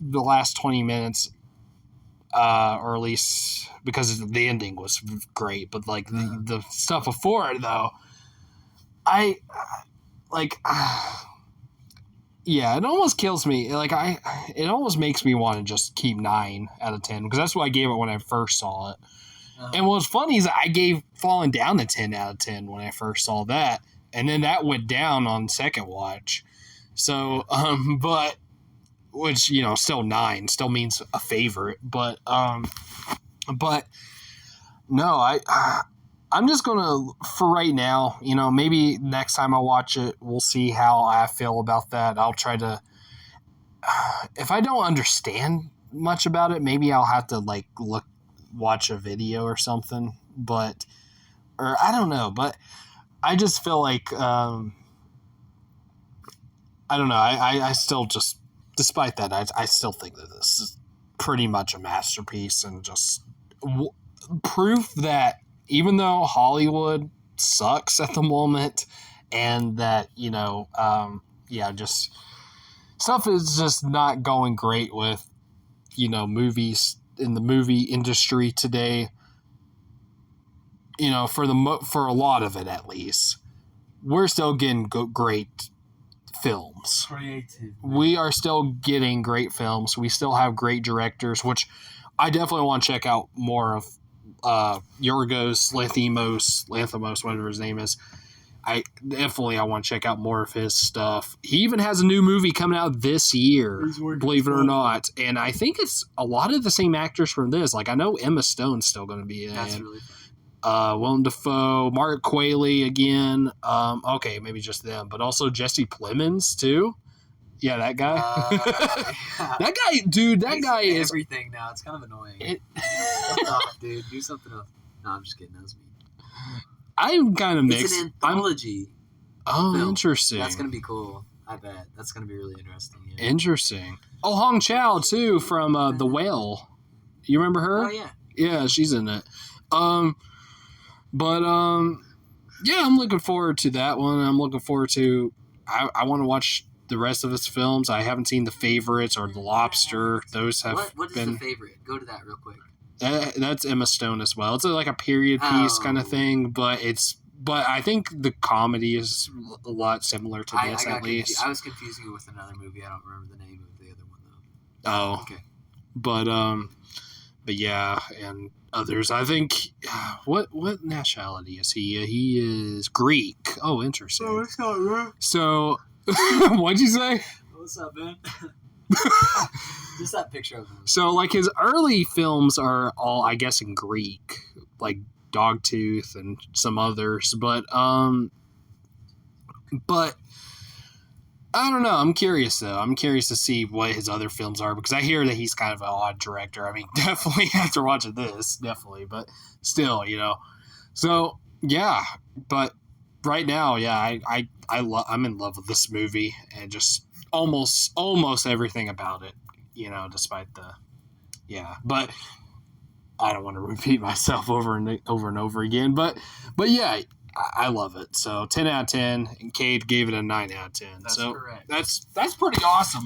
the last 20 minutes, or at least because the ending was great, but like the stuff before it, though, yeah, it almost kills me. Like it almost makes me want to just keep 9 out of 10 because that's what I gave it when I first saw it. And what's funny is I gave Falling Down a 10 out of 10 when I first saw that. And then that went down on second watch. So, but, which, you know, still 9, still means a favorite. But no, I'm just going to, for right now, you know, maybe next time I watch it, we'll see how I feel about that. I'll try to, if I don't understand much about it, maybe I'll have to, like, watch a video or something, or I don't know, but I just feel like I don't know, I still just, despite that, I still think that this is pretty much a masterpiece and just proof that even though Hollywood sucks at the moment and that, you know, just stuff is just not going great with, you know, movies in the movie industry today, you know, for a lot of it at least, we're still getting great films. Creative. We are still getting great films. We still have great directors, which I definitely want to check out more of. Yorgos Lanthimos, whatever his name is. I want to check out more of his stuff. He even has a new movie coming out this year, believe it or not. And I think it's a lot of the same actors from this. Like, I know Emma Stone's still going to be in. That's really fun. Willem Dafoe, Mark Qualley again. Okay, maybe just them. But also Jesse Plemons, too. Yeah, that guy. That guy, dude, that guy is... everything now. It's kind of annoying. Fuck off, dude. Do something else. No, I'm just kidding. That was me. I'm kind of mixed. It's an anthology. Oh, film. interesting. That's going to be cool. I bet. That's going to be really interesting. Yeah. Interesting. Oh, Hong Chow too from The Whale. You remember her? Oh yeah. Yeah, she's in it. Yeah, I'm looking forward to that one. I'm looking forward to. I want to watch the rest of his films. I haven't seen The Favorites or The Lobster. Those have What is been. The Favorite? Go to that real quick. That's Emma Stone as well. It's like a period piece kind of thing, but I think the comedy is a lot similar to this at least. I was confusing it with another movie. I don't remember the name of the other one though. Oh, okay. But yeah, and others. I think what nationality is he? He is Greek. Oh, interesting. Oh, it's not right. So, what'd you say? What's up, man? Just that picture of him. So, like, his early films are all, I guess, in Greek, like Dogtooth and some others. But I don't know. I'm curious, though. I'm curious to see what his other films are, because I hear that he's kind of an odd director. I mean, definitely after watching this, definitely. But still, So, yeah. But right now, yeah, I'm in love with this movie and just almost everything about it, despite the... Yeah. But I don't want to repeat myself over and over again. But yeah, I love it. So 10 out of 10, and Cade gave it a 9 out of 10. That's so correct. That's pretty awesome.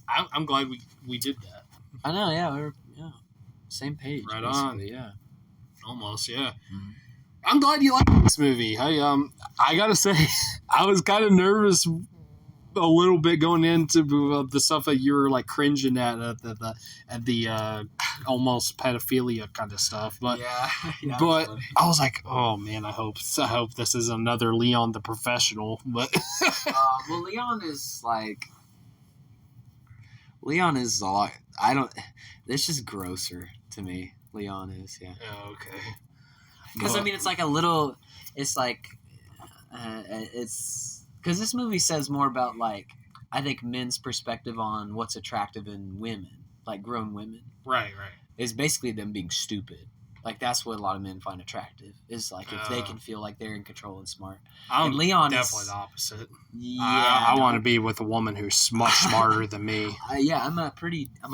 I'm glad we did that. I know. Yeah, same page. Right on. Yeah. Almost. Yeah. Mm-hmm. I'm glad you liked this movie. I gotta say, I was kind of nervous a little bit going into the stuff that you were like cringing at the almost pedophilia kind of stuff, but but I was like, oh man, I hope this is another Leon the Professional. But well, Leon is a lot. It's just grosser to me. Leon is, yeah. Oh, okay. Because I mean, it's like a little. It's like it's. Because this movie says more about, I think men's perspective on what's attractive in women, like grown women. Right. Is basically them being stupid. Like, that's what a lot of men find attractive, is, if they can feel like they're in control and smart. I'm Leon definitely the opposite. Yeah. I want to be with a woman who's much smarter than me. Yeah, I'm a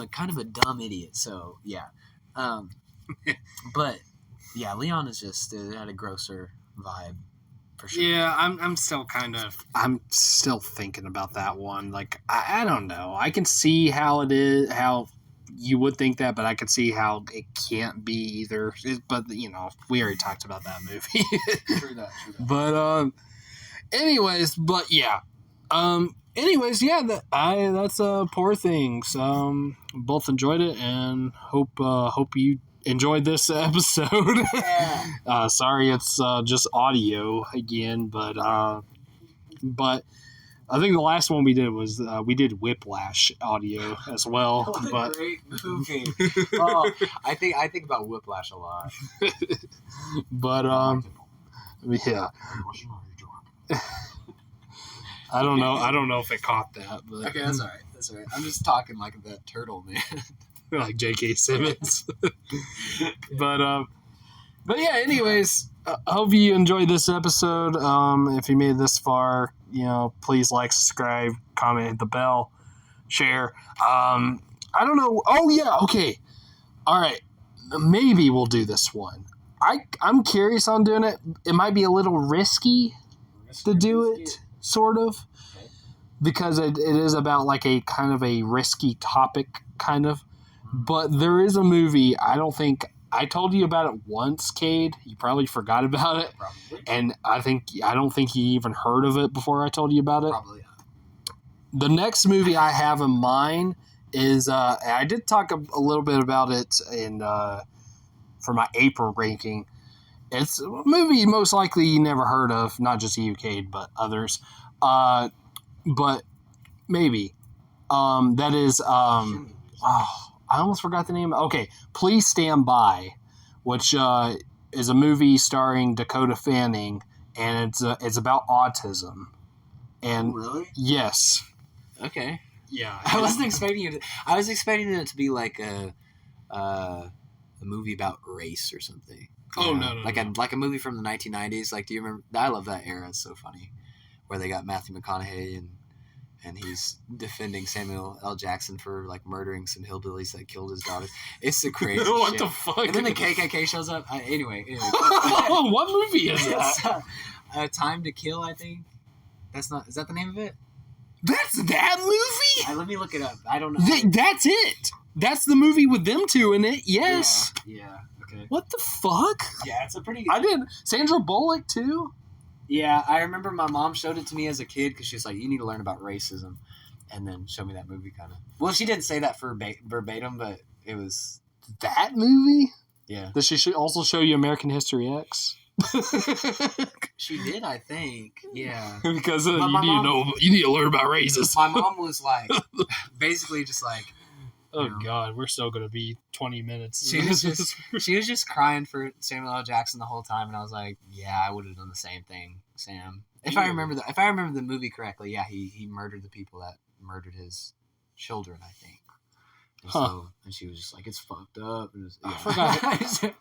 kind of a dumb idiot, so, yeah. But, yeah, Leon is just, it had a grosser vibe. For sure. Yeah, I'm still thinking about that one. Like, I don't know. I can see how it is, how you would think that, but I could see how it can't be either. But, we already talked about that movie. True that. But, that's Poor Things. Both enjoyed it, and hope you enjoyed this episode. Yeah. Sorry it's just audio again, but I think the last one we did was we did Whiplash audio as well. What a great movie. I think about Whiplash a lot. But yeah. I don't know if it caught that, but Okay, that's all right. I'm just talking like that turtle, man. Like J.K. Simmons. But yeah, anyways, I hope you enjoyed this episode. If you made it this far, please like, subscribe, comment, hit the bell, share. I don't know. Oh yeah, okay. All right. Maybe we'll do this one. I'm curious on doing it. It might be a little risky to do it, sort of. Okay. Because it is about like a kind of a risky topic, kind of. But there is a movie, I don't think, I told you about it once, Cade. You probably forgot about it. Probably. And I don't think you even heard of it before I told you about it. Probably not. The next movie I have in mind is, I did talk a little bit about it for my April ranking. It's a movie most likely you never heard of, not just you, Cade, but others. But maybe. That is, I almost forgot the name. Okay, Please Stand By, which is a movie starring Dakota Fanning, and it's about autism. And really? Yes. Okay. Yeah. I wasn't expecting it. I was expecting it to be like a movie about race or something. Oh no. Like a movie from the 1990s. Like, do you remember? I love that era. It's so funny, where they got Matthew McConaughey and he's defending Samuel L. Jackson for like murdering some hillbillies that killed his daughter. It's the crazy What shit. the fuck? And then the KKK shows up. Anyway. What movie is that? Time to Kill, I think. Is that the name of it? That's that movie? Let me look it up. I don't know. That's it. That's the movie with them two in it. Yes. Yeah. Okay. What the fuck? Yeah, it's a pretty. I did. Sandra Bullock too. Yeah, I remember my mom showed it to me as a kid because she was like, "You need to learn about racism," and then show me that movie. Kind of. Well, she didn't say that verbatim, but it was that movie. Yeah. Does she also show you American History X? She did, I think. Yeah. Because you need to learn about racism. My mom was like, basically just like, oh God, we're still gonna be 20 minutes. She was just crying for Samuel L. Jackson the whole time, and I was like, yeah, I would have done the same thing, Sam. If I remember the movie correctly, yeah, he murdered the people that murdered his children, I think. And and she was just like, it's fucked up. And I forgot.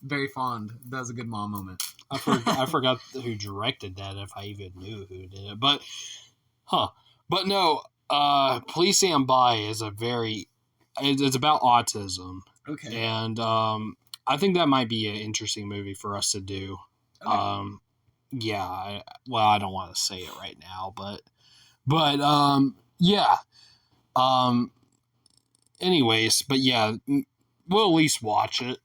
Very fond. That was a good mom moment. I forgot who directed that, if I even knew who did it. But no, Police Stand By is it's about autism. Okay. And I think that might be an interesting movie for us to do. Okay. Yeah. I don't want to say it right now, but yeah. Anyways, but yeah, we'll at least watch it,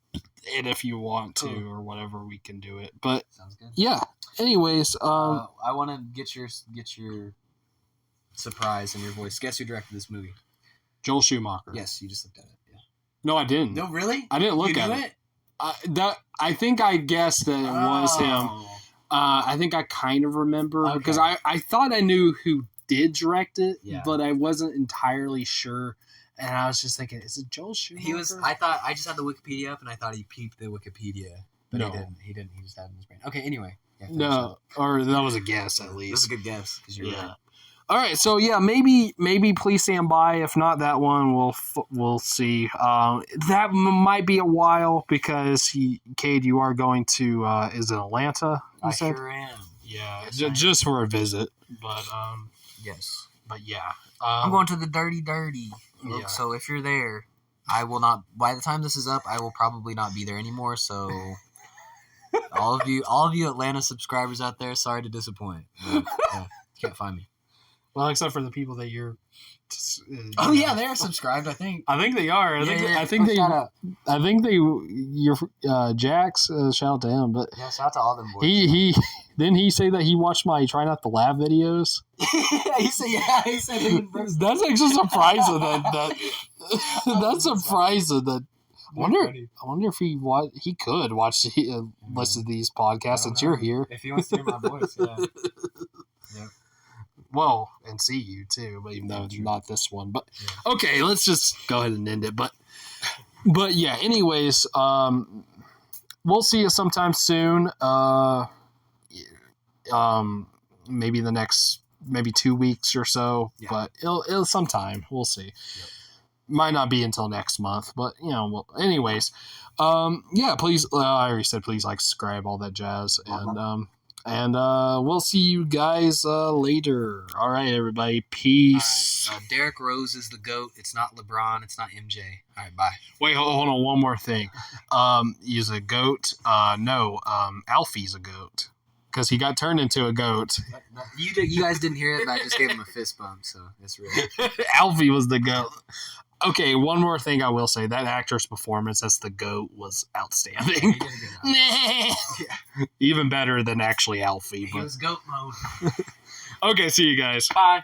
and if you want to or whatever, we can do it. But sounds good. Yeah. Anyways, I want to get your surprise in your voice. Guess who directed this movie? Joel Schumacher. Yes, you just looked at it. Yeah. No, I didn't. No, really? I didn't look at it. I think I guessed that it was him. I think I kind of remember because I thought I knew who did direct it, but I wasn't entirely sure. And I was just thinking, is it Joel Schumacher? I just had the Wikipedia up, and I thought he peeped the Wikipedia, but no. He didn't. He just had it in his brain. Okay, anyway. Yeah, no, or that was a guess at least. That was a good guess because you're right. All right, so yeah, maybe Please Stand By. If not that one, we'll see. That might be a while because Cade, you are going to is it Atlanta? I sure am. Yeah, yes, just for a visit, but yes, but yeah, I'm going to the Dirty. Yeah. So if you're there, I will not. By the time this is up, I will probably not be there anymore. So all of you Atlanta subscribers out there, sorry to disappoint. You can't find me. Well, except for the people that you're. Yeah, they are subscribed. I think. I think they are. I think your Jax. Shout out to him, but yeah, shout out to all them boys. He didn't he say that he watched my Try Not to Laugh videos. He said that's actually surprising that that's surprising that. I wonder if he could watch listen to these podcasts since you're here. If he wants to hear my voice, yeah. Yep. Well, and see you too, but even though it's not this one. But okay, let's just go ahead and end it. But yeah, anyways, we'll see you sometime soon. Maybe the next 2 weeks or so, but it'll sometime. We'll see. Yep. Might not be until next month, but well, anyways, please. I already said please like, subscribe, all that jazz, and we'll see you guys later. All right, everybody. Peace. All right. Derrick Rose is the GOAT. It's not LeBron. It's not MJ. All right, bye. Wait, hold on. One more thing. He's a GOAT. No, Alfie's a GOAT because he got turned into a GOAT. You guys didn't hear it, but I just gave him a fist bump, so it's real. Alfie was the GOAT. Okay, one more thing I will say. That actor's performance as the GOAT was outstanding. Even better than actually Alfie. He was GOAT mode. Okay, see you guys. Bye.